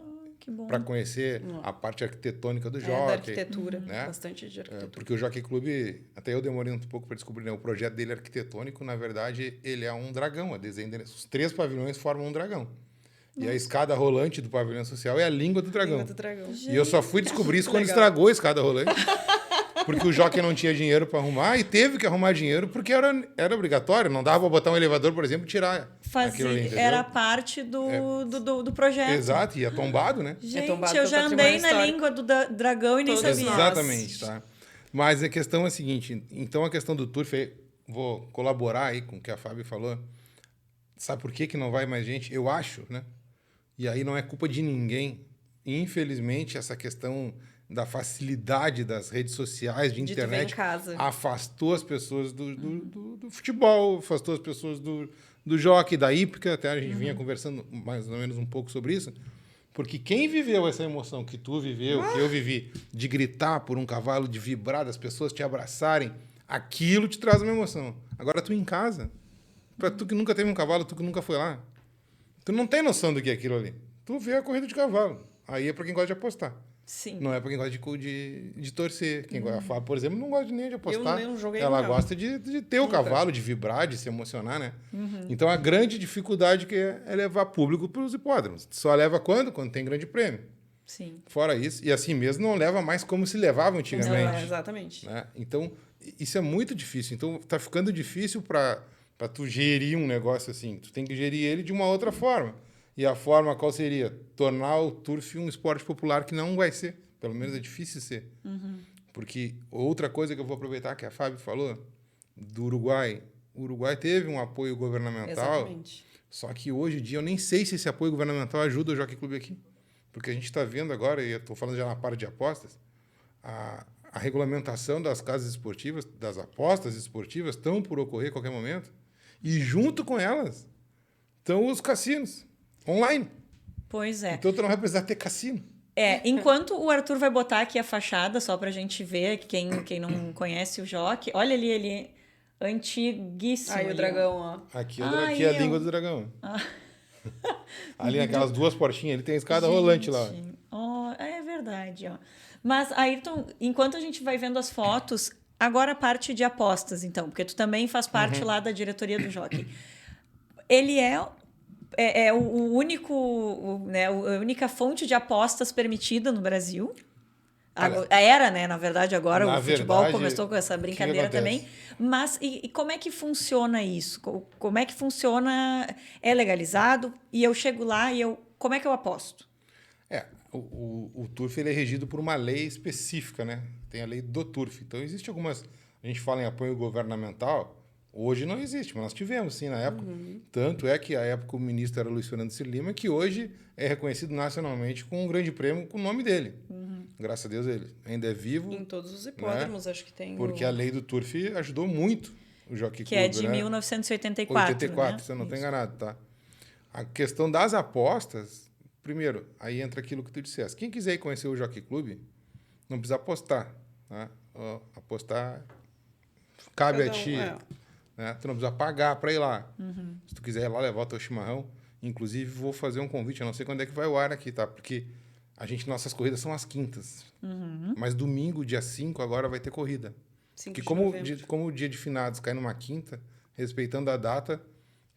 Para conhecer a parte arquitetônica do jockey. Da arquitetura, né? Bastante de arquitetura. Porque o Jockey Club, até eu demorei um pouco para descobrir, né? O projeto dele arquitetônico, na verdade, ele é um dragão. Os 3 pavilhões formam um dragão. E a escada rolante do pavilhão social é a língua do dragão. Gente, e eu só fui descobrir isso quando estragou a escada rolante. porque o jockey não tinha dinheiro para arrumar e teve que arrumar dinheiro porque era obrigatório. Não dava para botar um elevador, por exemplo, e tirar aquilo ali, entendeu? Era parte do projeto. Exato, e é tombado, né? Gente, tombado eu pelo já andei patrimônio na histórico. língua do dragão e nem Todos sabia. nós. Exatamente, tá? Mas a questão é a seguinte, então a questão do turf, vou colaborar aí com o que a Fábio falou. Sabe por que não vai mais gente? Eu acho, né? E aí não é culpa de ninguém. Infelizmente, essa questão da facilidade das redes sociais, de De tu ver em internet, casa. afastou as pessoas do futebol, afastou as pessoas do jockey, da hípica. Até a gente vinha conversando mais ou menos um pouco sobre isso. Porque quem viveu essa emoção que tu viveu, que eu vivi, de gritar por um cavalo, de vibrar, das pessoas te abraçarem, aquilo te traz uma emoção. Agora, tu em casa, pra tu que nunca teve um cavalo, tu que nunca foi lá, tu não tem noção do que é aquilo ali. Tu vê a corrida de cavalo. Aí é pra quem gosta de apostar. Sim. Não é pra quem gosta de torcer. Quem gosta, a Fábio, por exemplo, não gosta nem de apostar. Eu não joguei Ela não. gosta de ter o cavalo, de vibrar, de se emocionar, né? Então, a grande dificuldade que é levar público para os hipódromos. Só leva quando? Quando tem grande prêmio. Sim. Fora isso, e assim mesmo não leva mais como se levava antigamente. Não, exatamente. Né? Então, isso é muito difícil. Então, tá ficando difícil para tu gerir um negócio assim. Tu tem que gerir ele de uma outra forma. E a forma qual seria? Tornar o turf um esporte popular que não vai ser. Pelo menos é difícil ser. Porque outra coisa que eu vou aproveitar que a Fábio falou, do Uruguai. O Uruguai teve um apoio governamental. Exatamente. Só que hoje em dia eu nem sei se esse apoio governamental ajuda o Jockey Club aqui. Porque a gente está vendo agora, e eu estou falando já na parte de apostas, a regulamentação das casas esportivas, das apostas esportivas, estão por ocorrer a qualquer momento. E junto com elas estão os cassinos online. Pois é. Então tu não vai precisar ter cassino. Enquanto o Arthur vai botar aqui a fachada, só pra gente ver, quem não conhece o Jockey, olha ali, ele é antiguíssimo. Aí ali, o dragão, ó. Aqui, Ah, aqui é a eu- língua do dragão. Ali naquelas duas portinhas, ele tem escada rolante lá. Gente, ó, é verdade, ó. Mas, Ayrton, enquanto a gente vai vendo as fotos, agora a parte de apostas, então, porque tu também faz parte lá da diretoria do Jockey. Ele é o único, né, a única fonte de apostas permitida no Brasil. Olha, Era, né? Na verdade, agora na o futebol verdade, começou com essa brincadeira acontece? também. Mas e como é que funciona isso? Como é que funciona? É legalizado? E eu chego lá e como é que eu aposto? O turf ele é regido por uma lei específica, né? Tem a lei do turf. Então, existe algumas... A gente fala em apoio governamental, hoje não existe, mas nós tivemos, sim, na época. Tanto é que, à época, o ministro era Luiz Fernando Ciro Lima, que hoje é reconhecido nacionalmente com um grande prêmio com o nome dele. Graças a Deus, ele ainda é vivo. Em todos os hipódromos, acho que tem. Porque a lei do turf ajudou muito o Jockey Que Club, é de né? 1984. 84, né? se eu não estou Isso. enganado, tá? A questão das apostas, primeiro, aí entra aquilo que tu disseste. Quem quiser ir conhecer o Jockey Club, não precisa apostar, tá? Apostar cabe a Cada um, ti, né? Tu não precisa pagar para ir lá. Se tu quiser ir lá levar o teu chimarrão, inclusive vou fazer um convite, eu não sei quando é que vai o ar aqui, tá? Porque nossas corridas são às quintas. Mas domingo, dia 5, agora vai ter corrida. 5 Que de como novembro. o dia de finados cai numa quinta, respeitando a data,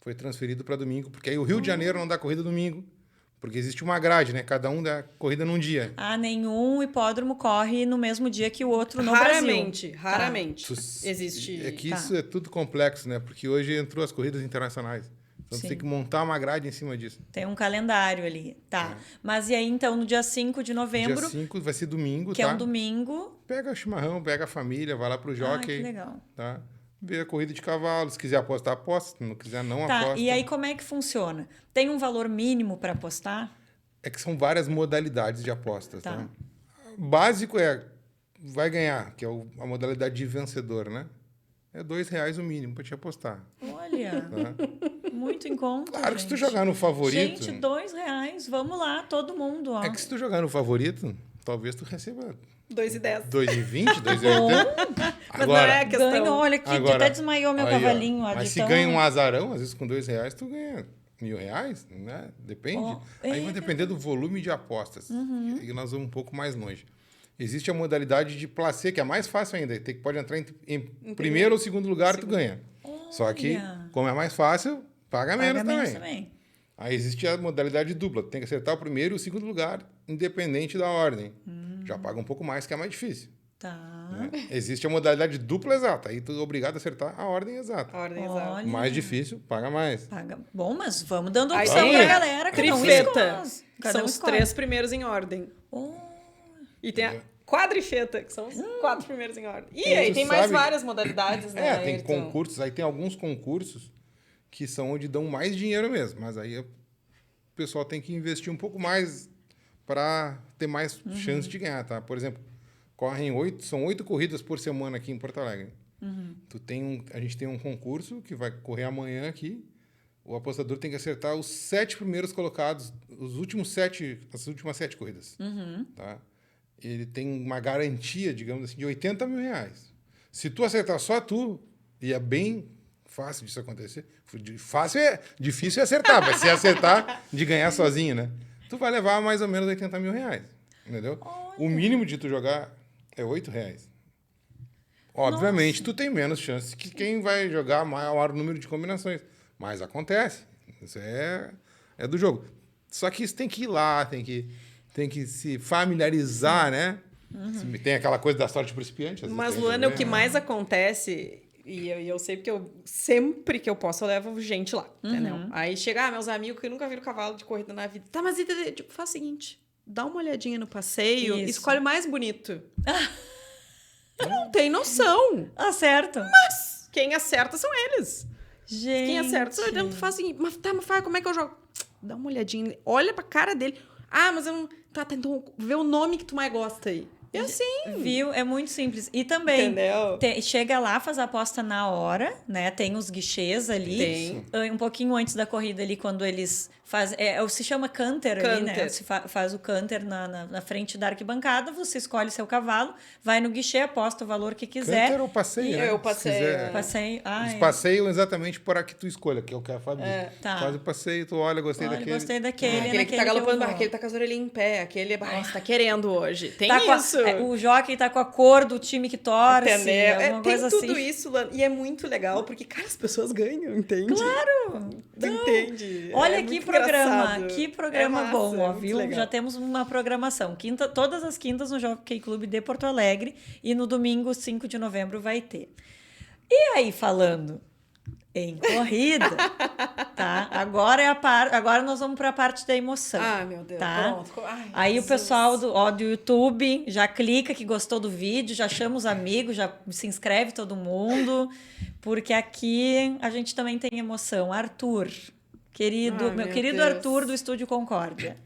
foi transferido para domingo, porque aí o Rio de Janeiro não dá corrida domingo, porque existe uma grade, né? Cada um dá corrida num dia. Nenhum hipódromo corre no mesmo dia que o outro no Brasil. Raramente, raramente. Tu- Existe. É que Tá. isso é tudo complexo, né? Porque hoje entrou as corridas internacionais. Então Sim. você tem que montar uma grade em cima disso. Tem um calendário ali. Tá. Mas e aí, então, no dia 5 de novembro, Dia 5 vai ser domingo, que tá? é um domingo. Pega o chimarrão, pega a família, vai lá pro jockey, Que legal. tá? Vê a corrida de cavalo. Se quiser apostar, aposta. Se não quiser, não Tá, aposta. e aí como é que funciona? Tem um valor mínimo para apostar? É que são várias modalidades de apostas, Tá. tá? Básico vai ganhar, que é a modalidade de vencedor, né? É R$2 o mínimo para te apostar. Olha, Tá? muito em conta, Claro que se tu gente. jogar no favorito... Gente, R$2, vamos lá, todo mundo, ó. É que se tu jogar no favorito, talvez tu receba 2,10. 2,20, 2,80. Mas não é a questão. Ganhou, olha aqui, Agora, até desmaiou meu aí, ó, cavalinho. Ó, mas de se tão- ganha um azarão, às vezes com R$2 tu ganha R$1.000, né? Depende. Ó, Aí é vai depender do volume de apostas. Uhum. E nós vamos um pouco mais longe. Existe a modalidade de placê, que é mais fácil ainda. Pode entrar em primeiro ou segundo lugar, tu ganha. Só que, Olha. como é mais fácil, paga menos também. também. Aí existe a modalidade dupla. Tu tem que acertar o primeiro e o segundo lugar, independente da ordem. Já paga um pouco mais, que é mais difícil. Tá. né? Existe a modalidade dupla exata. Aí tu é obrigado a acertar a ordem exata. A ordem Olha. exata. Mais difícil, paga mais. Paga. Bom, mas vamos dando Aí opção tem pra galera. Cada um trifeta, escolhe. que Cada são um os escolhe. 3 primeiros em ordem. Oh, E tem a quadrifeta, que são os 4 primeiros em ordem. E E aí tu tem mais sabe- várias modalidades, né? Tem Ayrton? concursos, aí tem alguns concursos que são onde dão mais dinheiro mesmo, mas aí o pessoal tem que investir um pouco mais para ter mais chance de ganhar, tá? Por exemplo, são 8 corridas por semana aqui em Porto Alegre. A gente tem um concurso que vai correr amanhã aqui. O apostador tem que acertar os 7 primeiros colocados, as últimas 7 corridas. Tá? Ele tem uma garantia, digamos assim, de R$80 mil. Se tu acertar só tu, e é bem fácil disso acontecer. Difícil é acertar, mas se acertar de ganhar sozinho, né? Tu vai levar mais ou menos R$80 mil, entendeu? O mínimo de tu jogar é R$8. Obviamente, tu tem menos chances que quem vai jogar maior número de combinações. Mas acontece. Isso é do jogo. Só que isso tem que ir lá, tem que se familiarizar, né? Tem aquela coisa da sorte principiante. às vezes Mas, tem Luana, também, o que né? mais acontece, e eu sei porque sempre que eu posso, eu levo gente lá, entendeu? Aí chega, meus amigos que nunca viram cavalo de corrida na vida. Tá, mas tipo, faz o seguinte, dá uma olhadinha no passeio, Isso. escolhe o mais bonito. Não tem noção. ah, certo. Quem acerta são eles. Gente. Quem acerta são eles. Tu faz o seguinte, mas Fábio, como é que eu jogo? Dá uma olhadinha, olha pra cara dele. Ah, mas eu não... Tá, então vê o nome que tu mais gosta aí. É assim. Viu? É muito simples. E também, Entendeu? chega lá, faz a aposta na hora, né? Tem os guichês ali. Tem. Um pouquinho antes da corrida ali, quando eles fazem... se chama canter ali, né? Canter. Se faz o canter na frente da arquibancada, você escolhe seu cavalo, vai no guichê, aposta o valor que quiser. Canter ou passeio, E né? eu Se passeio, quiser. né? Passeio. Eles passeiam exatamente para que tu escolha, que é o que a Fábio disse. Tá. Faz o passeio, tu olha, gostei Olha, daquele. gostei daquele, Aquele que tá naquele galopando, eu vou. aquele tá com as orelhinhas em pé, aquele você tá querendo hoje. Tem Tá com isso. o jockey tá com a cor do time que torce, Entendeu? alguma Tem coisa tudo assim. isso, Lana. E é muito legal, porque, cara, as pessoas ganham, entende? Claro! Tu entende? Olha É que muito programa, engraçado. que programa É bom, massa, ó, é muito viu? legal. Já temos uma programação. Todas as quintas no Jockey Clube de Porto Alegre e no domingo, 5 de novembro, vai ter. E aí, falando em corrida, tá? Agora nós vamos para a parte da emoção. Ah, meu Deus. Tá? Pronto. Ai, Aí Jesus. o pessoal do YouTube já clica que gostou do vídeo, já chama os amigos, já se inscreve todo mundo, porque aqui a gente também tem emoção. Arthur, querido, Ai, meu meu querido Deus. Arthur do Estúdio Concórdia,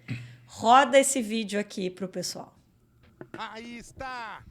roda esse vídeo aqui pro pessoal. Aí está!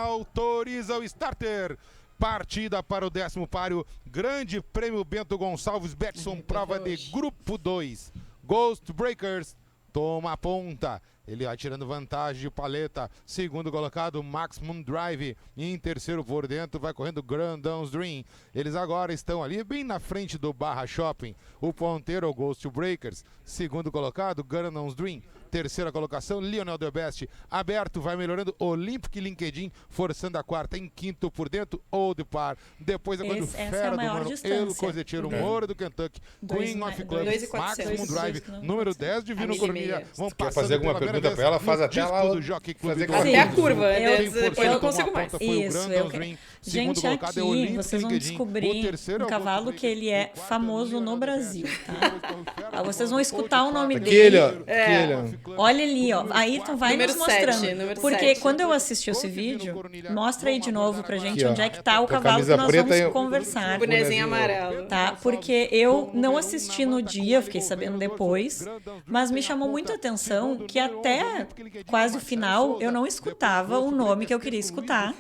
Autoriza o starter! Partida para o 10º páreo, Grande Prêmio Bento Gonçalves Betson, prova de Grupo 2. Ghost Breakers toma a ponta. Ele vai tirando vantagem de paleta. Segundo colocado, Maximum Drive. E em terceiro por dentro vai correndo Grandão's Dream. Eles agora estão ali bem na frente do Barra Shopping. O ponteiro, Ghost Breakers. Segundo colocado, Grandão's Dream. Terceira colocação, Lionel The Best. Aberto, vai melhorando. Olympic LinkedIn, forçando a quarta. Em quinto por dentro, Old Par. Depois é quando Essa é a Fera do maior Mano, distância. El Coseteiro, Moro do Kentucky, Queen of Clubs, 2.400. Maximum Drive, 2.400. número 10, Divino A milha e Cornilha. meia. Vão Quer passando fazer alguma pela primeira pergunta pra ela? vez Faz no até disco lá do Jockey Clube fazer do aquela Até a Sul. curva, Eu- depois eu Quem não for consigo tomar mais. conta foi o Isso, Grandão's Dream. Segundo Gente, colocado é aqui Olympic vocês vão LinkedIn. descobrir O terceiro um é o cavalo Ghost que ele é Breakers. O quarto famoso Lionel no The Brasil, Best. tá? Depois foi o Fera Ah, do vocês Mano, vão escutar Old o nome Par. dele. Aquele, ó. Olha ali, ó. Aí tu vai Número nos mostrando. 7, número Porque 7. quando eu assisti esse vídeo, mostra aí de novo pra gente Aqui, ó. onde é que tá o Com a cavalo que camisa nós preta vamos e o- conversar. Bonezinho amarelo. Tá? Porque eu não assisti no dia, eu fiquei sabendo depois, mas me chamou muita atenção que até quase o final eu não escutava o nome que eu queria escutar.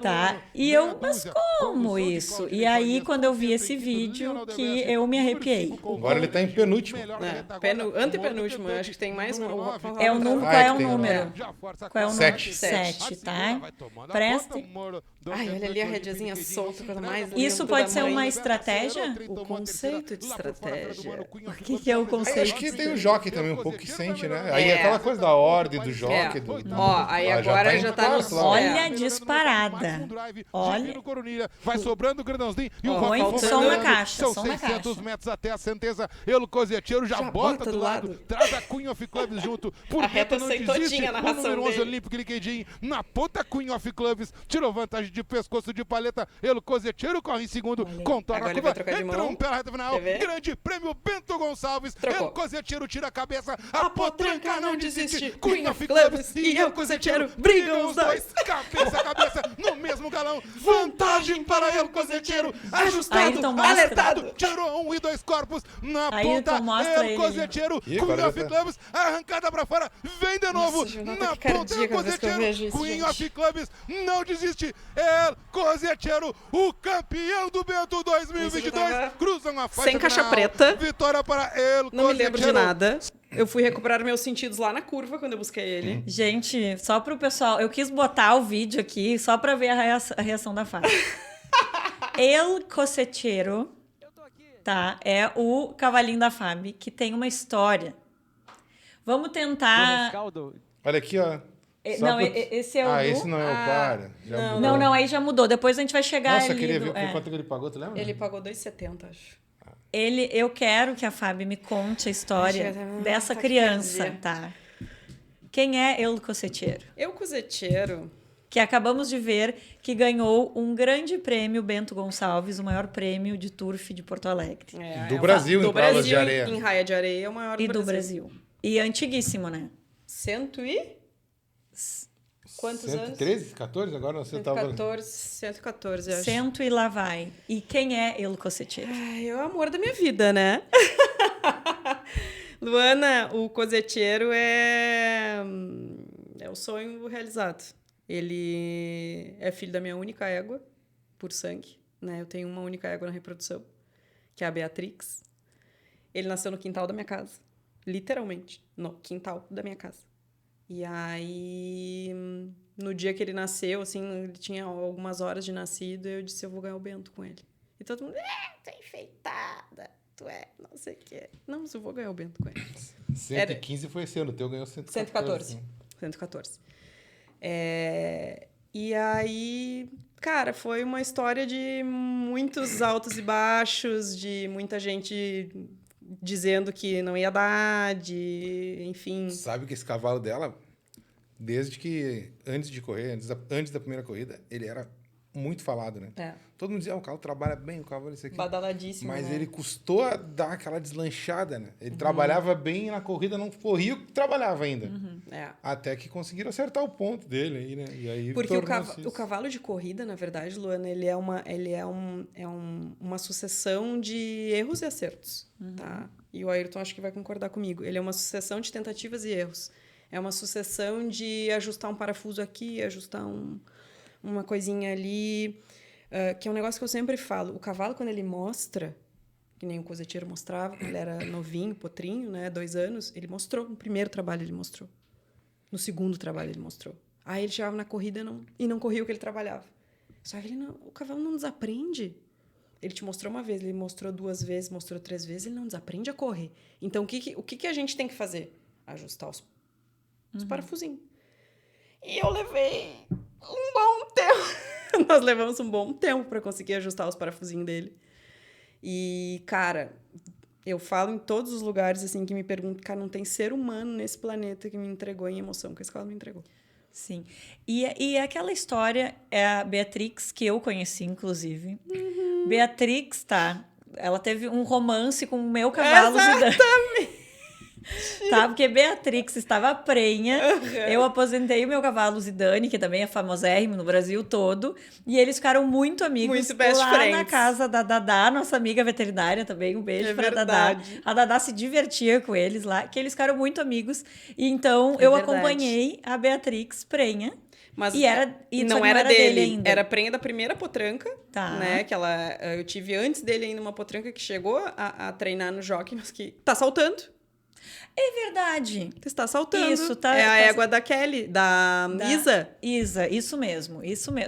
Tá? E eu, mas como isso? E aí, quando eu vi esse vídeo, que eu me arrepiei. Agora ele tá em penúltimo. Antepenúltimo, eu acho que tem mais um. É o número, Ah, qual é que o tem, número? Qual é o número? Sete. 7, tá? Prestem. Ai, olha ali a rédeazinha solta, coisa mais linda Isso pode ser da mãe. uma estratégia? O conceito de estratégia. O que é o Aí, conceito? acho que tem o jockey também um pouco que sente, né? Aí É. aquela coisa da ordem do jockey. Ó, aí agora já tá no quarto lá. Olha, É. disparada. Olha. Vai sobrando o grandãozinho e o Ó, Rock faltando- som na caixa, São som na 600 caixa. metros até a sentença. Ele, o cozeteiro, já Já bota bota do do lado. lado. Traz a Queen of Clubs junto. Por A reta dentro não sei desiste. todinha a narração O número 11 dele. Olímpico Liquidinho na ponta Queen of Clubs. Tirou vantagem de pescoço de paleta. Ele, o cozeteiro, corre em segundo. Contorna Agora a ele curva. vai trocar de Entrou mão. pela reta final. Quer ver? Grande prêmio Bento Gonçalves. Trocou. Ele, o cozeteiro, tira a cabeça. A potranca não desiste. Queen of Clubs e eu, o cozeteiro brigam os dois. Cabeça a cabeça no mesmo galão. Vantagem para ele, cozeteiro. Ajustado, Ayrton mostra. alertado. Tirou 1 e 2 corpos na Ayrton ponta. mostra El ele. cozeteiro. Ih, Queen agora of já tá. Clubs. Arrancada pra fora. Vem de novo. Nossa, já dá Na taquicardia ponta. El cada vez que eu vejo cozeteiro. isso, Queen gente. of Clubs. Não desiste. El cozeteiro. O campeão do Bento 2022. Isso já tava Cruzam a faixa sem caixa final. preta. Vitória para El Não me lembro de cozeteiro. nada. Eu fui recuperar meus sentidos lá na curva quando eu busquei ele. Gente, só pro pessoal, eu quis botar o vídeo aqui só pra ver a reação da Fábio. El Coceteiro, tá? É o cavalinho da Fábio, que tem uma história. Vamos tentar... Olha aqui, ó. Só Não, pro- esse é o Ah, do... esse não é o par. Já mudou. Não, aí já mudou. Depois a gente vai chegar Nossa, eu ali. queria ver é. quanto que ele pagou, tu lembra? Ele pagou 2,70, acho. Eu quero que a Fábio me conte a história Ai, dessa tá criança, querendo tá? Quem é El Coceteiro? Eu, cozeteiro, Que acabamos de ver que ganhou um grande prêmio Bento Gonçalves, o maior prêmio de turf de Porto Alegre. Do Brasil, do em provas Brasil, de areia. em raia de areia, é o maior E do Brasil. E antiguíssimo, né? 100 e... Quantos anos? 113, 14? Agora você tava... 114, acho. Cento e lá vai. E quem é El Coceteiro? Ai, é o amor da minha vida, né? Luana, o cozeteiro é o sonho realizado. Ele é filho da minha única égua, por sangue, né? Eu tenho uma única égua na reprodução, que é a Beatrix. Ele nasceu no quintal da minha casa, literalmente, no quintal da minha casa. E aí, no dia que ele nasceu, assim, ele tinha algumas horas de nascido, eu disse, eu vou ganhar o Bento com ele. E todo mundo, tu é enfeitada, tu é não sei o que. Não, mas eu vou ganhar o Bento com ele. 115 foi esse ano, o teu ganhou 114. 114. 114. E aí, cara, foi uma história de muitos altos e baixos, de muita gente dizendo que não ia dar, enfim. Sabe que esse cavalo dela, desde que, antes de correr, antes da primeira corrida, ele era muito falado, né? É, Todo mundo dizia, o cavalo trabalha bem, o cavalo isso aqui. badaladíssimo. Mas né? ele custou a dar aquela deslanchada, né? Ele trabalhava bem na corrida, não corria, trabalhava ainda. É. Até que conseguiram acertar o ponto dele aí, né? E aí Porque o tornou-se isso. cavalo de corrida, na verdade, Luana, ele é uma sucessão de erros e acertos, tá? E o Ayrton acho que vai concordar comigo. Ele é uma sucessão de tentativas e erros. É uma sucessão de ajustar um parafuso aqui, ajustar uma coisinha ali, que é um negócio que eu sempre falo. O cavalo, quando ele mostra, que nem o cozeteiro mostrava, quando ele era novinho, potrinho, né, 2 anos, ele mostrou. No primeiro trabalho ele mostrou. No segundo trabalho ele mostrou. Aí ele chegava na corrida e não corria o que ele trabalhava. Só que o cavalo não desaprende. Ele te mostrou uma vez, ele mostrou 2 vezes, mostrou 3 vezes, ele não desaprende a correr. Então, o que a gente tem que fazer? Ajustar os parafusinhos. E eu levei um bom tempo. Nós levamos um bom tempo para conseguir ajustar os parafusinhos dele. E, cara, eu falo em todos os lugares assim que me perguntam, cara, não tem ser humano nesse planeta que me entregou em emoção, que esse cavalo me entregou. Sim. E aquela história é a Beatrix, que eu conheci, inclusive. Beatrix, tá? Ela teve um romance com o meu cavalo Zidane. Tá? Porque Beatrix estava prenha. Eu aposentei o meu cavalo Zidane, que também é famosérrimo no Brasil todo. E eles ficaram muito amigos Muito best lá friends. na casa da Dadá, nossa amiga veterinária também. Um beijo É pra Dadá. verdade. A Dadá se divertia com eles lá, que eles ficaram muito amigos. E então É eu verdade. acompanhei a Beatrix prenha. Mas E só não era dele ainda. era prenha da primeira potranca, Tá. né? Que eu tive antes dele ainda uma potranca que chegou a treinar no jockey, mas que tá saltando. É verdade. Tu está saltando. Isso, tá- É a tá- égua da Kelly, da Isa. Isa, isso mesmo.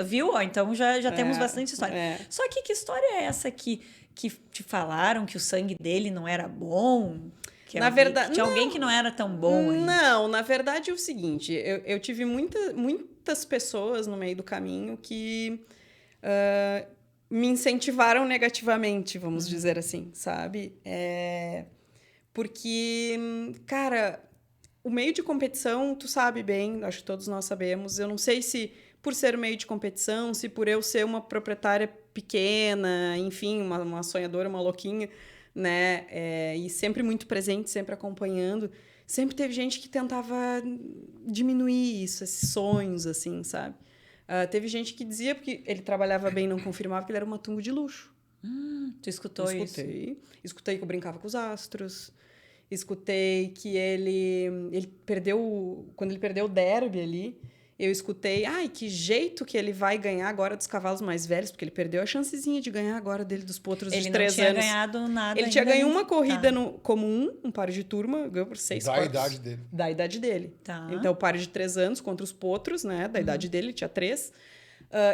Viu? Ó, então já temos bastante história. É. Só que história é essa que te falaram que o sangue dele não era bom? Que Na alguém- verdade, que tinha não. alguém que não era tão bom aí. Não, na verdade é o seguinte, eu tive muitas pessoas no meio do caminho que me incentivaram negativamente, vamos dizer assim, sabe? Porque, cara, o meio de competição, tu sabe bem, acho que todos nós sabemos, eu não sei se por ser meio de competição, se por eu ser uma proprietária pequena, enfim, uma sonhadora, uma louquinha, né? E sempre muito presente, sempre acompanhando. Sempre teve gente que tentava diminuir isso, esses sonhos, assim, sabe? Teve gente que dizia, porque ele trabalhava bem, não confirmava, que ele era um matungo de luxo. Tu escutou Eu isso? Escutei que eu brincava com os astros. Escutei que ele perdeu... Quando ele perdeu o derby ali, eu escutei... Ai, que jeito que ele vai ganhar agora dos cavalos mais velhos, porque ele perdeu a chancezinha de ganhar agora dele dos potros de 3 anos. Ele não tinha ganhado nada Ele tinha ainda, ganho né? uma corrida Tá. comum, um par de turma, ganhou por 6 Da corpos. idade dele. Da idade dele. Tá. Então, o par de 3 anos contra os potros, né? Da idade dele, ele tinha 3.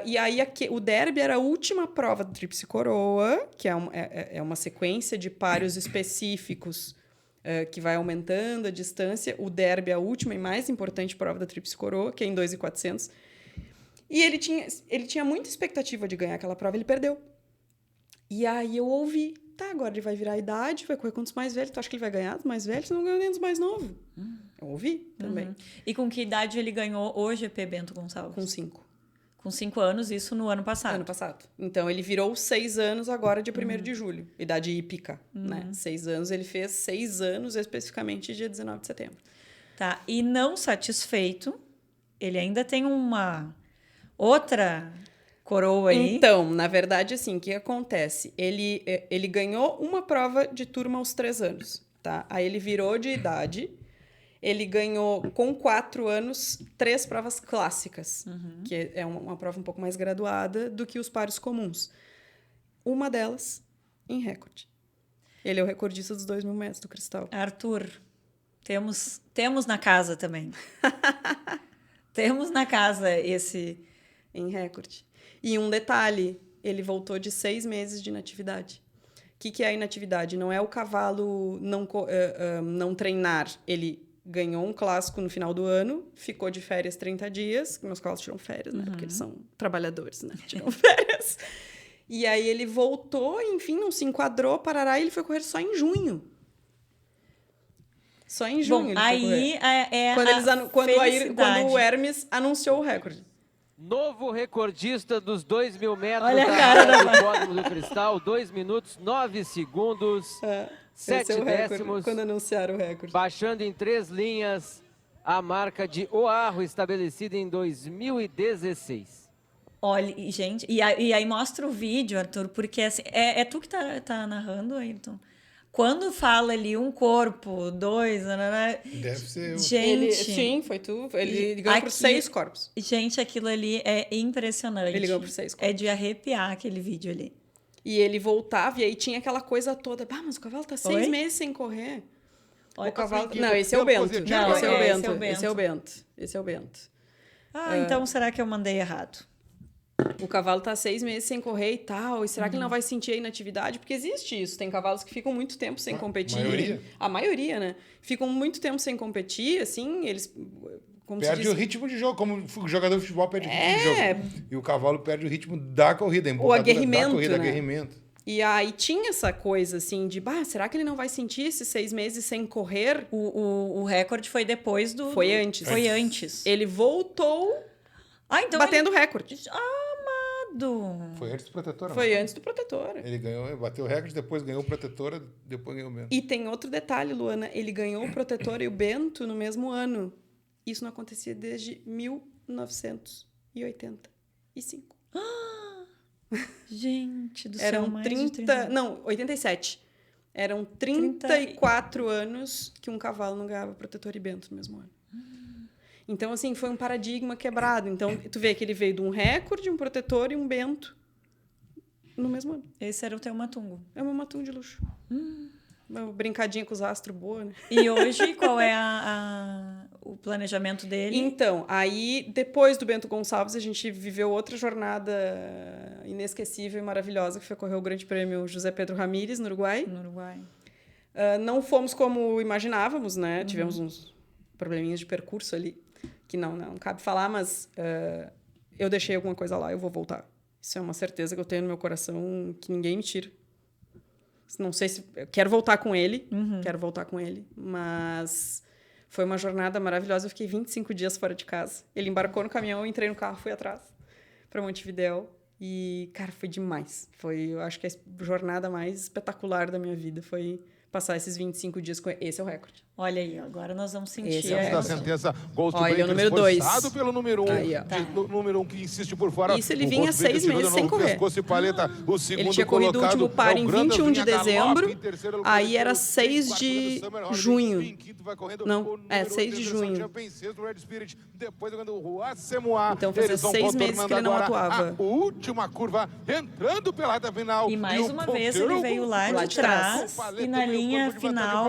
E aí, o derby era a última prova do Tríplice Coroa, que é uma sequência de páreos específicos que vai aumentando a distância. O derby é a última e mais importante prova da Tríplice Coroa, que é em 2.400. E ele tinha muita expectativa de ganhar aquela prova, ele perdeu. E aí eu ouvi, tá, agora ele vai virar a idade, vai correr contra os mais velhos. Tu acha que ele vai ganhar dos mais velhos? Não ganhou nem dos mais novos. Eu ouvi também. E com que idade ele ganhou o GP Bento Gonçalves? Com 5. Com 5 anos, isso no ano passado. Ano passado. Então, ele virou 6 anos agora, dia 1º de julho. Idade hípica, né? 6 anos. Ele fez 6 anos, especificamente, dia 19 de setembro. Tá. E não satisfeito, ele ainda tem uma outra coroa aí. Então, na verdade, assim, o que acontece? Ele ganhou uma prova de turma aos 3 anos, tá? Aí ele virou de idade. Ele ganhou, com 4 anos, 3 provas clássicas, que é uma prova um pouco mais graduada do que os pares comuns. Uma delas em recorde. Ele é o recordista dos 2.000 metros do cristal. Arthur, temos na casa também. Temos na casa esse... Em recorde. E um detalhe, ele voltou de 6 meses de inatividade. O que é a inatividade? Não é o cavalo não treinar. Ele ganhou um clássico no final do ano, ficou de férias 30 dias, meus cavalos tiram férias, né? Porque eles são trabalhadores, né? Tiram férias. E aí ele voltou, enfim, não se enquadrou, parará, e ele foi correr só em junho. Só em junho Bom, ele foi aí correr. é Quando o Hermes anunciou o recorde. Novo recordista dos 2.000 metros Olha a da cara área da do Hipódromo do Cristal, 2 minutos, 9 segundos, Esse é 7 o recorde, décimos, quando anunciaram o recorde. baixando em 3 linhas a marca de Oahu, estabelecida em 2016. Olha, e, gente, e aí mostra o vídeo, Arthur, porque assim, é tu que tá narrando, Ayrton? Quando fala ali um corpo, 2... Deve ser eu. Gente, Sim, foi tu. Ele ganhou por aqui- 6 corpos. gente, aquilo ali é impressionante. Ele ganhou por 6 corpos. É de arrepiar aquele vídeo ali. E ele voltava, e aí tinha aquela coisa toda. Bah, mas o cavalo tá 6 Oi? meses sem correr. Olha, O cavalo... assim, Não, esse é o tempo Bento. positivo. Não, esse é o esse Bento. é o Bento. Esse é o Bento. Esse é o Bento. então será que eu mandei errado? O cavalo tá 6 meses sem correr e tal. E será que ele não vai sentir a inatividade? Porque existe isso. Tem cavalos que ficam muito tempo sem competir. maioria? A maioria, né? Ficam muito tempo sem competir, assim, eles... Como se Perde diz, o ritmo de jogo, como o jogador de futebol perde o ritmo de jogo. E o cavalo perde o ritmo da corrida, a embocadura aguerrimento, da corrida, né? aguerrimento. E aí tinha essa coisa, assim, de... Bah, será que ele não vai sentir esses 6 meses sem correr? O recorde foi depois do... Foi antes. Foi antes. Ele voltou Então batendo o recorde. Amado. Foi antes do Protetora. Foi né? antes do Protetora. Ele ganhou, bateu o recorde, depois ganhou o Protetora, depois ganhou o Bento. E tem outro detalhe, Luana. Ele ganhou o Protetora e o Bento no mesmo ano. Isso não acontecia desde 1985. Gente do céu, Eram mais de 30... Não, 87. Eram 34 anos que um cavalo não ganhava Protetora e Bento no mesmo ano. Então, assim, foi um paradigma quebrado. Então, tu vê que ele veio de um recorde, um Protetor e um Bento no mesmo ano. Esse era o teu matungo. É um matum de luxo. Uma brincadinha com os astros boa, né? E hoje, qual é o planejamento dele? Então, aí, depois do Bento Gonçalves, a gente viveu outra jornada inesquecível e maravilhosa, que foi correr o Grande Prêmio José Pedro Ramírez, no Uruguai. No Uruguai. Não fomos como imaginávamos, né? Tivemos uns probleminhas de percurso ali, que não cabe falar, mas eu deixei alguma coisa lá, eu vou voltar. Isso é uma certeza que eu tenho no meu coração, que ninguém me tira. Não sei se... Eu quero voltar com ele, mas foi uma jornada maravilhosa. Eu fiquei 25 dias fora de casa. Ele embarcou no caminhão, eu entrei no carro, fui atrás para Montevidéu. E, cara, foi demais. Eu acho que a jornada mais espetacular da minha vida foi passar esses 25 dias com ele. Esse é o recorde. Olha aí, agora nós vamos sentir. Esse é o Da recorde. sentença, Ghost Olha, ele é o Breakers número 2. forçado pelo número 1. Aí, ó. Número 1 que insiste por fora. Isso ele O vinha Ghost Breakers 6 meses segurando sem no correr. pescoço e paleta, o segundo Ele tinha corrido o colocado último par é o em Grandel 21 de Vinha Galope, dezembro, em terceiro, aí era em 6 quarto, de Summer Holiday, junho. em quinto vai correndo Não, o número 6 de 8, junho. Champion, em sexto, Red Spirit, depois quando o Asemoa, Então, fazia eles vão 6 meses contornando que ele não agora atuava. a última curva, entrando pela reta final. E mais o uma vez ele veio lá Lá de de trás. trás e na linha final,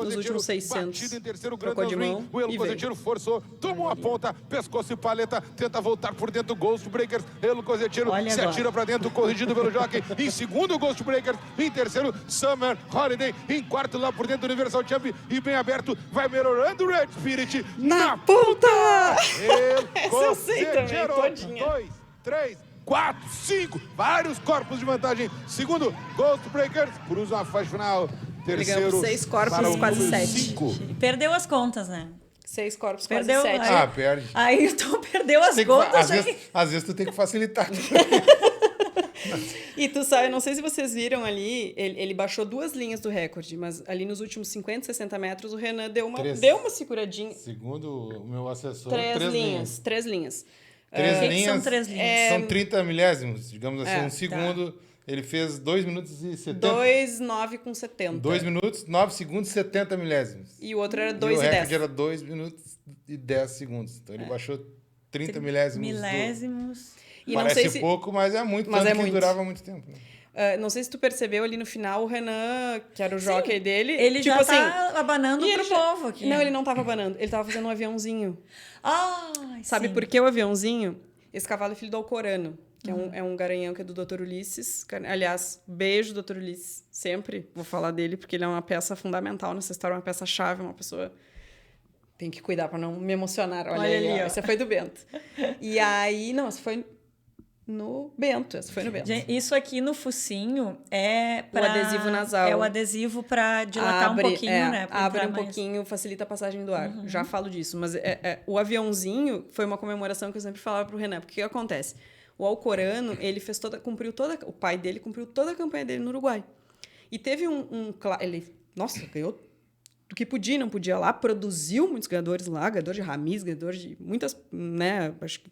nos últimos 600, Batido em terceiro, trocou de mão o Elo e Cosetiro forçou, tomou a ponta, pescoço e paleta, tenta voltar por dentro, Ghost Breakers, Elo Cosetiro Olha se agora. atira pra dentro, corrigido pelo jockey, em segundo Ghost Breakers, em terceiro Summer Holiday, em quarto lá por dentro Universal Champ e bem aberto, vai melhorando o Red Spirit Na ponta! Essa eu sei também, todinha. 2, 3, 4, 5, vários corpos de vantagem. Segundo, Ghost Breakers, cruza a faixa final. Ele Terceiro, ganhou 6 corpos, para o quase número 7. 5. perdeu as contas, né? 6 corpos, Perdeu, quase 7. aí- Perde. Aí então perdeu as Tem que fa- contas. às vezes tu tem que facilitar. E tu sabe, não sei se vocês viram ali, ele baixou 2 linhas do recorde, mas ali nos últimos 50, 60 metros, o Renan deu uma seguradinha. Segundo o meu assessor, 3 linhas. 3 linhas. Três O que que linhas são 3 linhas? são 30 milésimos, digamos assim. É, Um segundo, ele fez 2 minutos e 70. 2,9 com 70. 2 minutos, 9 segundos, 70 milésimos. E o outro era E o 2 e recorde 10. era 2 minutos e 10 segundos. Então ele baixou 30 milésimos. Milésimos. E não Parece sei se... pouco, mas é muito, Mas tanto é que muito. durava muito tempo. Né? Não sei se tu percebeu ali no final, o Renan, que era o jockey dele... Ele tipo já assim, tá abanando e pro ele já- povo aqui. Não, ele não tava abanando. Ele tava fazendo um aviãozinho. Ai, Sabe sim. por que o aviãozinho? Esse cavalo é filho do Alcorano, que é um garanhão que é do Dr. Ulisses. Aliás, beijo, Dr. Ulisses. Sempre vou falar dele, porque ele é uma peça fundamental nessa história, uma peça-chave, uma pessoa... Tem que cuidar para não me emocionar. Olha Olha aí, ali, ó. essa foi do Bento. E aí... Não, essa foi no Bento. Essa foi no Bento. Gente, isso aqui no focinho é O adesivo nasal. É o adesivo para dilatar um pouquinho, né? Pra Abre entrar um mais. pouquinho, facilita a passagem do ar. Já falo disso. Mas o aviãozinho foi uma comemoração que eu sempre falava pro Renan. Porque o que acontece? O Alcorano, ele o pai dele cumpriu toda a campanha dele no Uruguai. E teve ele, nossa, ganhou do que podia e não podia lá, produziu muitos ganhadores lá, ganhador de Ramis, ganhador de muitas, né, acho que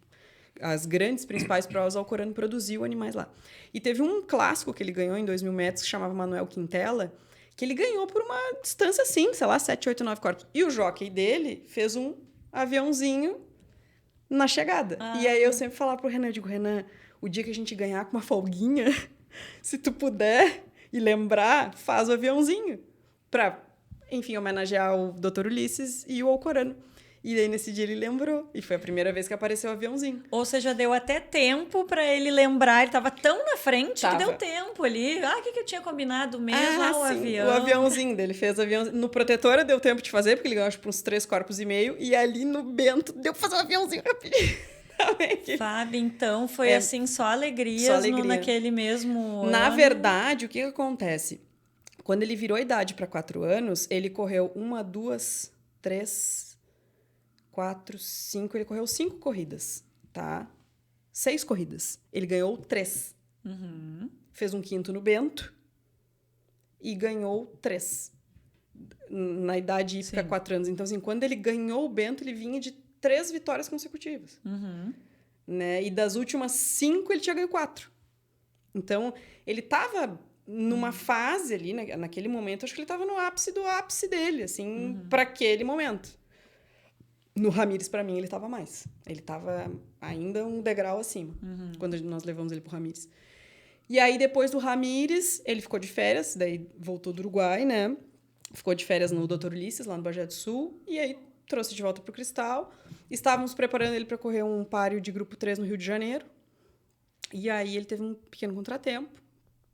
as grandes principais provas, o Alcorano produziu animais lá. E teve um clássico que ele ganhou em 2.000 metros, que chamava Manuel Quintela, que ele ganhou por uma distância assim, sei lá, 7, 8, 9 corpos. E o jockey dele fez um aviãozinho na chegada. E aí eu sempre falava pro Renan, eu digo, Renan, o dia que a gente ganhar com uma folguinha, se tu puder e lembrar, faz o aviãozinho. Pra, enfim, homenagear o Dr. Ulisses e o Alcorano. E daí, nesse dia, ele lembrou. E foi a primeira vez que apareceu o aviãozinho. Ou seja, deu até tempo para ele lembrar. Ele tava tão na frente Tava. que deu tempo ali. Ah, o que eu tinha combinado mesmo? O sim, avião. o aviãozinho dele. Fez o aviãozinho. No Protetora deu tempo de fazer, porque ele ganhou, acho, por uns 3 corpos e meio. E ali no Bento deu pra fazer um aviãozinho rapidinho. Também. Fábio, então foi assim, só alegrias Só alegria. naquele mesmo Na ano. verdade, o que acontece? Quando ele virou a idade para 4 anos, ele correu 1, 2, 3, 4, 5. Ele correu 5 corridas, tá? 6 corridas. Ele ganhou 3. Fez um quinto no Bento e ganhou 3. Na idade hípica, 4 anos. Então, assim, quando ele ganhou o Bento, ele vinha de 3 vitórias consecutivas. Né? E das últimas 5, ele tinha ganho 4. Então, ele estava numa fase ali, naquele momento, acho que ele estava no ápice do ápice dele, assim, para aquele momento. No Ramírez, para mim, ele estava mais. Ele estava ainda um degrau acima, quando nós levamos ele pro Ramírez. E aí, depois do Ramires, ele ficou de férias, daí voltou do Uruguai, né? Ficou de férias no Dr. Ulisses, lá no Bagé do Sul, e aí trouxe de volta pro Cristal. Estávamos preparando ele para correr um páreo de grupo 3 no Rio de Janeiro. E aí ele teve um pequeno contratempo,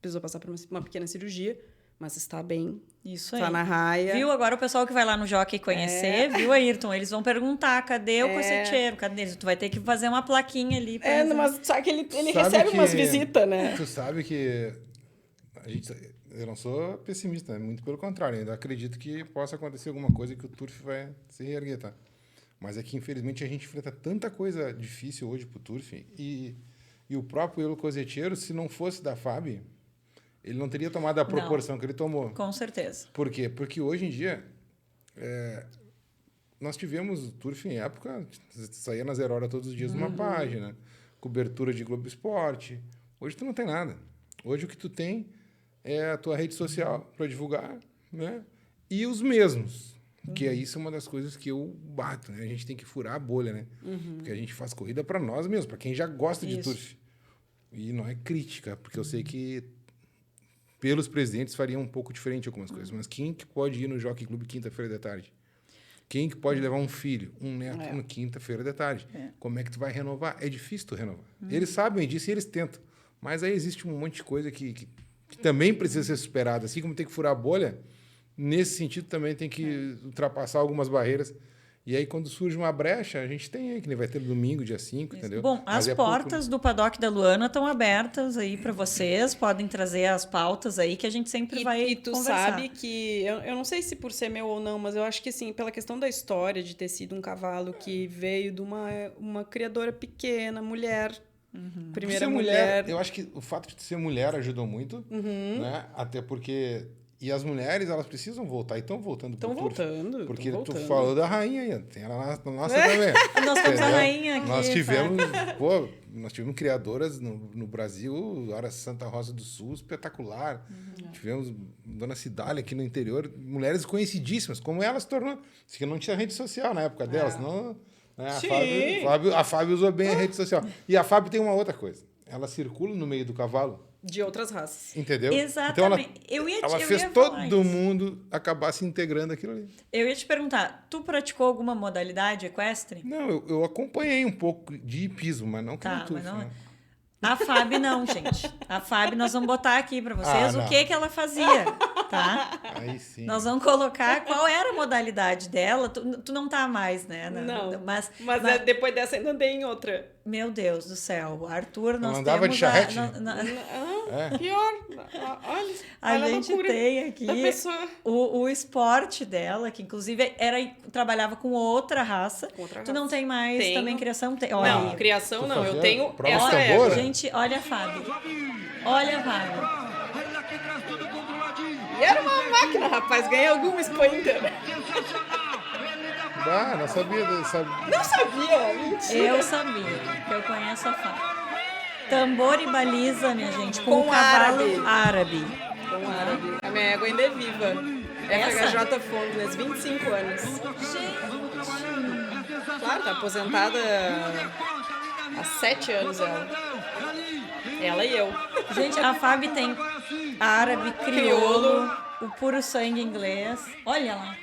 precisou passar por uma pequena cirurgia, mas está bem, Isso aí. está na raia. Viu? Agora o pessoal que vai lá no Jockey conhecer, viu, Ayrton? Eles vão perguntar, cadê o coceteiro? Cadê? Tu vai ter que fazer uma plaquinha ali. Pra dizer. Mas sabe que ele Sabe recebe que- umas visitas, né? Tu sabe que eu não sou pessimista, né? Muito pelo contrário, ainda acredito que possa acontecer alguma coisa que o Turf vai se reerguer, tá? Mas é que, infelizmente, a gente enfrenta tanta coisa difícil hoje pro Turf e o próprio Eulo Coseteiro, se não fosse da FAB, ele não teria tomado a proporção que ele tomou. Com certeza. Por quê? Porque hoje em dia, nós tivemos o Turf em época, saía na 0 Hora todos os dias numa página, cobertura de Globo Esporte. Hoje tu não tem nada. Hoje o que tu tem é a tua rede social para divulgar, né? E os mesmos. Que isso é uma das coisas que eu bato, né? A gente tem que furar a bolha, né? Porque a gente faz corrida para nós mesmos, para quem já gosta de Isso. Turf. E não é crítica, porque eu sei que pelos presidentes faria um pouco diferente algumas coisas. Mas quem que pode ir no Jockey Club quinta-feira de tarde? Quem que pode levar um filho, um neto, no quinta-feira de tarde? Como é que tu vai renovar? É difícil tu renovar. Eles sabem disso e eles tentam. Mas aí existe um monte de coisa que também precisa ser superada. Assim como tem que furar a bolha, nesse sentido também tem que ultrapassar algumas barreiras. E aí, quando surge uma brecha, a gente tem aí, que nem vai ter no domingo, dia 5, entendeu? Bom, Mas as é pouco, portas do Paddock da Luana estão abertas aí para vocês. Podem trazer as pautas aí que a gente sempre vai E tu conversar. sabe que, eu não sei se por ser meu ou não, mas eu acho que assim, pela questão da história de ter sido um cavalo que veio de uma criadora pequena, mulher, primeira Ser mulher. Eu acho que o fato de ser mulher ajudou muito, né? Até porque... E as mulheres, elas precisam voltar. E estão voltando Estão pro Turf. voltando. Porque tão tu voltando. falou da rainha aí. Tem ela na nossa também. Nós temos a Entendeu? rainha aqui. Nós tivemos... sabe? Pô, nós tivemos criadoras no Brasil. Hora Santa Rosa do Sul, espetacular. Tivemos Dona Cidália aqui no interior. Mulheres conhecidíssimas. Como ela se tornou... Porque não tinha rede social na época dela. Senão... Né, a Fábio usou bem a rede social. E a Fábio tem uma outra coisa. Ela circula no meio do cavalo. De outras raças. Entendeu? Exatamente. Então Eu ela ia fez falar todo isso. mundo acabar se integrando aquilo ali. Eu ia te perguntar, tu praticou alguma modalidade equestre? Não, eu acompanhei um pouco de hipismo, mas não como Tá, Turf, mas não- né? A Fábio não, gente. A Fábio, nós vamos botar aqui para vocês não. o que ela fazia, tá? Aí sim. Nós vamos colocar qual era a modalidade dela. Tu não tá mais, né? Não. Mas Depois dessa ainda tem outra. meu Deus do céu, o Arthur, nós andava de temos charrete? Pior. Olha a olha gente loucura tem aqui da pessoa. o esporte dela, que inclusive trabalhava com outra raça. Com outra Tu não raça. tem mais Tenho. também criação? Olha Não, aí. criação Tu não. Eu fazia tenho prova essa de é. tambor? Gente, olha a Fábio. Olha a Fábio. E era uma máquina, rapaz. Ganhei alguma Sprinter. Ah, não sabia. Sabe? Não sabia. Mentira. Eu sabia, que eu conheço a Fábio. Tambor e baliza, minha gente, com Com um cavalo árabe. árabe. Com árabe. A minha égua ainda é viva. Essa? FHJ Fondness, 25 anos. Claro, tá aposentada há 7 anos ela. Ela e eu. Gente, a Fábio tem árabe, crioulo, o puro sangue inglês. Olha lá.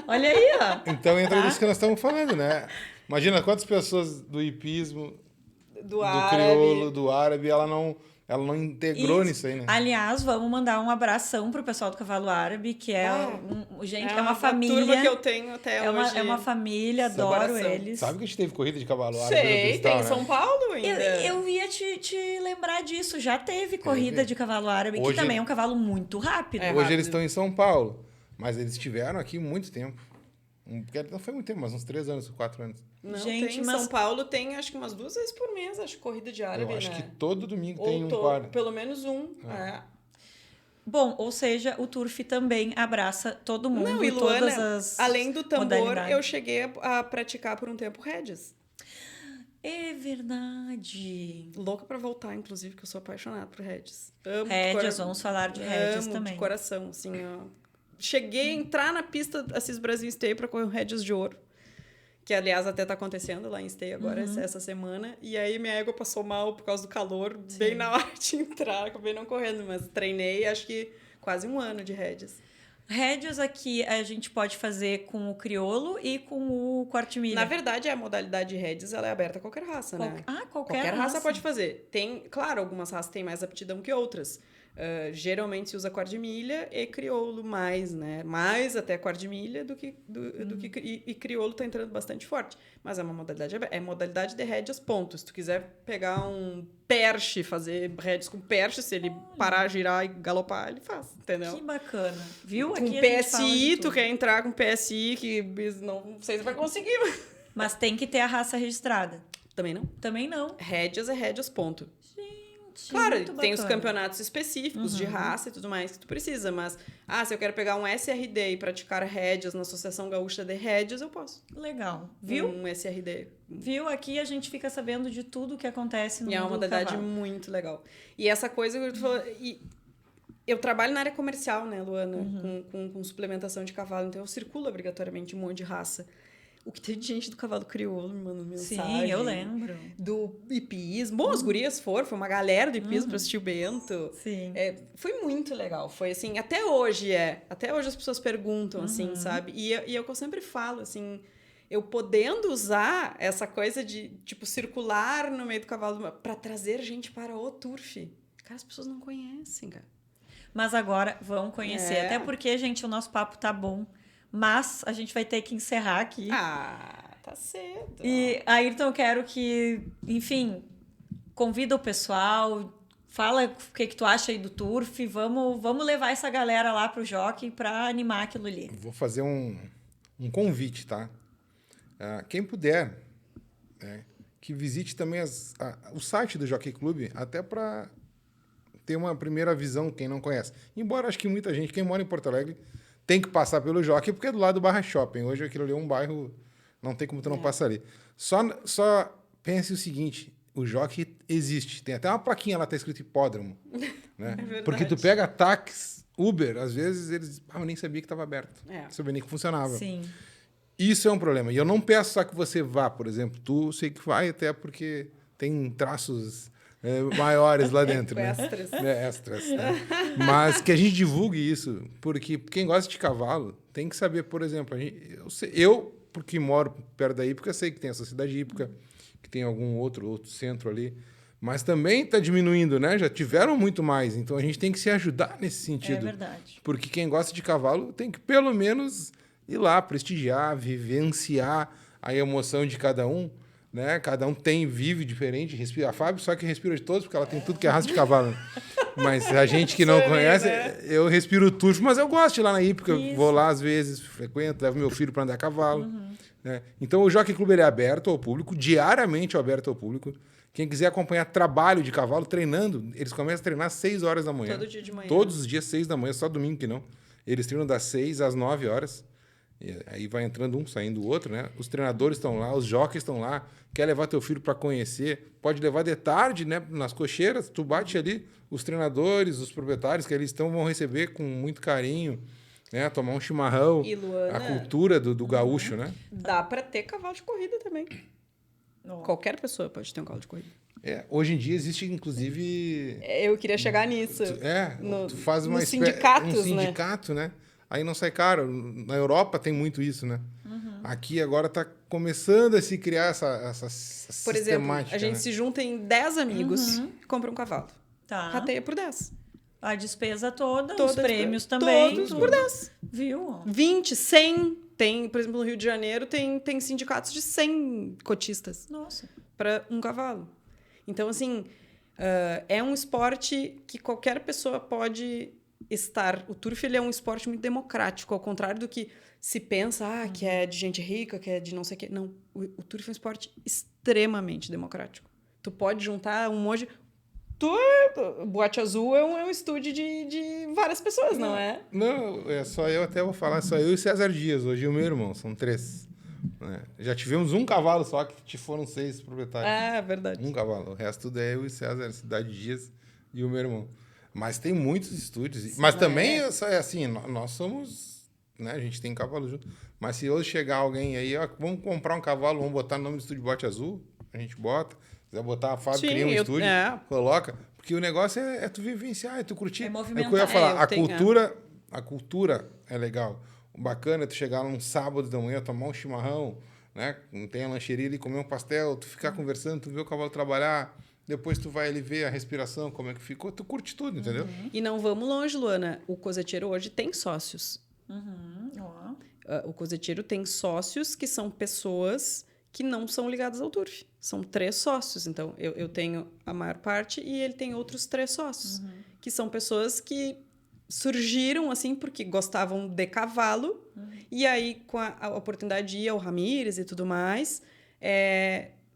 Olha aí, ó. Então entra Tá? nisso que nós estamos falando, né? Imagina quantas pessoas do hipismo, Do do árabe. crioulo, do árabe, ela não integrou Isso. nisso aí, né? Aliás, vamos mandar um abração pro pessoal do Cavalo Árabe, que é gente, é uma família. turma que eu tenho até é hoje. uma família, adoro Separação. eles. Sabe que a gente teve corrida de cavalo árabe no Sei, Cristal, tem em né? São Paulo ainda. Eu ia te lembrar disso. Já teve corrida de cavalo árabe, Hoje- que também é um cavalo muito rápido. É. Hoje rápido. eles estão em São Paulo, mas eles estiveram aqui muito tempo. Porque não foi muito tempo, mas uns 3 anos, 4 anos. Não, Gente, tem em mas- São Paulo tem acho que umas 2 vezes por mês, acho, corrida de árabe, Eu acho né? que todo domingo Ou tem um par. pelo menos um. É. Bom, ou seja, o Turf também abraça todo mundo, Não, e todas Luana, as além do tambor, modalidades. eu cheguei a praticar por um tempo Regis. É verdade. Louca pra voltar, inclusive, que eu sou apaixonada por Regis. Amo de Rédeas, vamos falar de rédeas Amo também. de coração, assim, ó. Cheguei a entrar na pista Assis Brasil Esteio pra correr o Regis de Ouro, que aliás até tá acontecendo lá em Esteio agora, Uhum. essa semana, e aí minha égua passou mal por causa do calor, bem na hora de entrar, acabei não correndo, mas treinei acho que quase 1 ano de rédeas. Rédeas aqui a gente pode fazer com o crioulo e com o corte-milha. Na verdade, a modalidade de rédeas, ela é aberta a qualquer raça, né? Qualquer raça pode fazer. Tem, claro, algumas raças têm mais aptidão que outras. Geralmente se usa corte-milha e crioulo mais, né? Mais até corte-milha do que e crioulo tá entrando bastante forte. Mas é uma modalidade aberta. É modalidade de rédeas, ponto. Se tu quiser pegar um perche, fazer rédeas com perche, se ele parar, girar e galopar, ele faz, entendeu? Que bacana. Viu? Com Aqui a gente fala de PSI, tu tudo. quer entrar com PSI, que não sei se vai conseguir, mas... Mas tem que ter a raça registrada. Também não. Também não. Rédeas é rédeas, ponto. Gente, Claro, muito tem os bacana. campeonatos específicos de raça e tudo mais que tu precisa, mas se eu quero pegar um SRD e praticar rédeas na Associação Gaúcha de Rédeas, eu posso. Legal. Viu? Um SRD. Viu? Aqui a gente fica sabendo de tudo que acontece no E é uma mundo do modalidade cavalo. muito legal. E essa coisa que tu falou... Eu trabalho na área comercial, né, Luana? Com suplementação de cavalo. Então, eu circulo obrigatoriamente um monte de raça. O que tem de gente do cavalo crioulo me mandando mensagem. Sim, eu lembro. Do hipismo. Bom, as gurias foram. Foi uma galera do hipismo pra assistir o Bento. Sim. Foi muito legal. Foi assim, até hoje Até hoje as pessoas perguntam, assim, sabe? E é o que eu sempre falo, assim... Eu podendo usar essa coisa de, tipo, circular no meio do cavalo pra trazer gente para o turf. Cara, as pessoas não conhecem, cara. Mas agora vão conhecer. É. Até porque, gente, o nosso papo tá bom. Mas a gente vai ter que encerrar aqui. Tá cedo. E, Ayrton, eu quero que, enfim, convida o pessoal, fala o que tu acha aí do turf, vamos levar essa galera lá pro jockey pra animar aquilo ali. Vou fazer um convite, tá? Quem puder, que visite também o site do Jockey Club, até para ter uma primeira visão, quem não conhece. Embora acho que muita gente, quem mora em Porto Alegre, tem que passar pelo Jockey, porque é do lado do Barra Shopping. Hoje aquilo ali é um bairro, não tem como tu não passar ali. Só pense o seguinte, o Jockey existe. Tem até uma plaquinha lá, tá escrito hipódromo. Né? verdade. Porque tu pega táxi, Uber, às vezes eles... eu nem sabia que estava aberto. Não sabia nem que funcionava. Sim. Isso é um problema. E eu não peço só que você vá, por exemplo. Tu sei que vai, até porque tem traços maiores lá dentro. né? Extras. Extras. Né? Mas que a gente divulgue isso, porque quem gosta de cavalo tem que saber, por exemplo, eu porque moro perto da hípica, sei que tem a Sociedade Hípica, que tem algum outro centro ali, mas também está diminuindo, né? Já tiveram muito mais, então a gente tem que se ajudar nesse sentido. É verdade. Porque quem gosta de cavalo tem que, pelo menos, ir lá, prestigiar, vivenciar a emoção de cada um, né? Cada um vive diferente, respira. A Fábio só que respira de todos, porque ela tem tudo que é raça de cavalo. Mas a gente que não conhece, eu respiro turfo, mas eu gosto de ir lá na hípica, eu vou lá às vezes, frequento, levo meu filho para andar a cavalo. Né? Então o Jockey Club ele é aberto ao público, diariamente aberto ao público. Quem quiser acompanhar trabalho de cavalo, treinando, eles começam a treinar às 6 horas da manhã. Todo dia de manhã. Todos os dias, 6 da manhã, só domingo que não. Eles treinam das 6 às 9 horas. E aí vai entrando um, saindo o outro, né? Os treinadores estão lá, os jockeys estão lá. Quer levar teu filho para conhecer? Pode levar de tarde, né? Nas cocheiras, tu bate ali, os treinadores, os proprietários que eles vão receber com muito carinho, né? Tomar um chimarrão. E, Luana, a cultura do gaúcho, né? dá pra ter cavalo de corrida também. Ó. Qualquer pessoa pode ter um cavalo de corrida. Hoje em dia existe, inclusive... Eu queria chegar nisso. Tu faz uma nos sindicatos, um sindicato, né? Aí não sai caro. Na Europa tem muito isso, né? Aqui agora está começando a se criar essa Por exemplo, sistemática. a gente né? se junta em 10 amigos e compra um cavalo. Tá. Rateia por 10. A despesa toda, os Toda a prêmios despesa. também. Todos tudo. por 10. Viu? 20, 100. Tem, por exemplo, no Rio de Janeiro, tem sindicatos de 100 cotistas Nossa. para um cavalo. Então, assim, é um esporte que qualquer pessoa pode estar. O turf ele é um esporte muito democrático, ao contrário do que se pensa que é de gente rica, que é de não sei o quê. Não, o turf é um esporte extremamente democrático. Tu pode juntar um monte de... Boate Azul é um estúdio de várias pessoas, não é? Não, é só eu, até vou falar, só eu e César Dias, hoje e o meu irmão, são 3. Né? Já tivemos um cavalo só, que foram 6 proprietários. É, verdade. Um cavalo, o resto tudo é eu e César, Cidade Dias e o meu irmão. Mas tem muitos estúdios. Mas também é assim, nós somos né, a gente tem cavalo junto. Mas se hoje chegar alguém aí, ó, vamos comprar um cavalo, vamos botar no nome do Estúdio Bote Azul, a gente bota. Se quiser botar a fábrica, Sim, cria um estúdio, é. coloca. Porque o negócio é tu vivenciar, é tu curtir. É É o que eu movimentar. ia falar, É, a cultura é legal. O bacana é tu chegar num sábado da manhã, tomar um chimarrão, né? Não tem a lancheria ali, comer um pastel, tu ficar conversando, tu ver o cavalo trabalhar, depois tu vai ali ver a respiração, como é que ficou, tu curte tudo, entendeu? E não vamos longe, Luana. O Coseteiro hoje tem sócios. Ó. O Coseteiro tem sócios que são pessoas que não são ligadas ao turf. São 3 sócios. Então, eu tenho a maior parte e ele tem outros 3 sócios. Que são pessoas que surgiram, assim, porque gostavam de cavalo. E aí, com a oportunidade de ir ao Ramírez e tudo mais,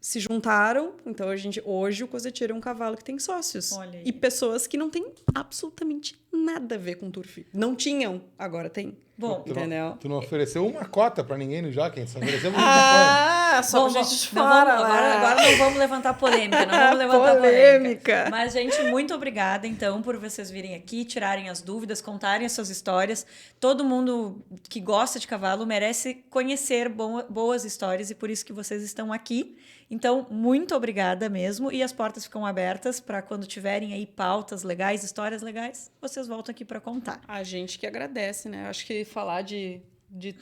se juntaram. Então, hoje o Coseteiro é um cavalo que tem sócios. Olha aí. E pessoas que não têm absolutamente nada a ver com turf. Não tinham, agora tem. Bom, Entendeu? Tu não ofereceu uma cota pra ninguém no jockey, só ofereceu um microfone. Só Bom, pra gente de não fora, vamos, né? agora não vamos levantar polêmica, não vamos levantar polêmica. Mas, gente, muito obrigada, então, por vocês virem aqui, tirarem as dúvidas, contarem as suas histórias. Todo mundo que gosta de cavalo merece conhecer boas histórias e por isso que vocês estão aqui. Então, muito obrigada mesmo. E as portas ficam abertas para quando tiverem aí pautas legais, histórias legais, vocês voltam aqui para contar. A gente que agradece, né? Acho que falar de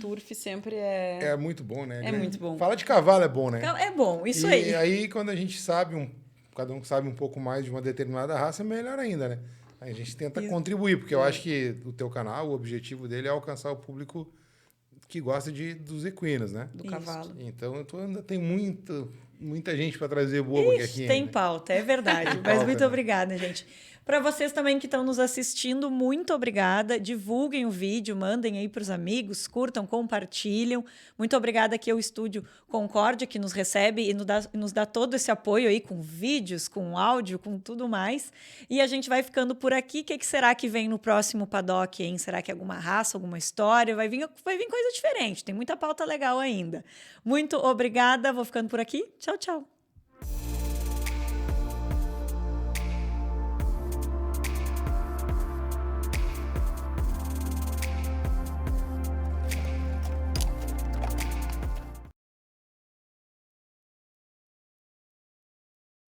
turf sempre é... É muito bom, né? É muito bom. Falar de cavalo é bom, né? É bom, isso E aí. aí, quando a gente sabe, cada um sabe um pouco mais de uma determinada raça, melhor ainda, né? Aí a gente tenta contribuir, porque eu acho que o teu canal, o objetivo dele é alcançar o público que gosta dos equinos, né? do cavalo. Então, tu ainda tem muita gente para trazer bobo aqui. Tem ainda. pauta, é verdade. Tem Mas pauta, muito né? obrigada, gente. Para vocês também que estão nos assistindo, muito obrigada. Divulguem o vídeo, mandem aí para os amigos, curtam, compartilham. Muito obrigada aqui ao Estúdio Concórdia, que nos recebe e nos dá todo esse apoio aí com vídeos, com áudio, com tudo mais. E a gente vai ficando por aqui. O que será que vem no próximo paddock, hein? Será que é alguma raça, alguma história? Vai vir coisa diferente. Tem muita pauta legal ainda. Muito obrigada. Vou ficando por aqui. Tchau, tchau.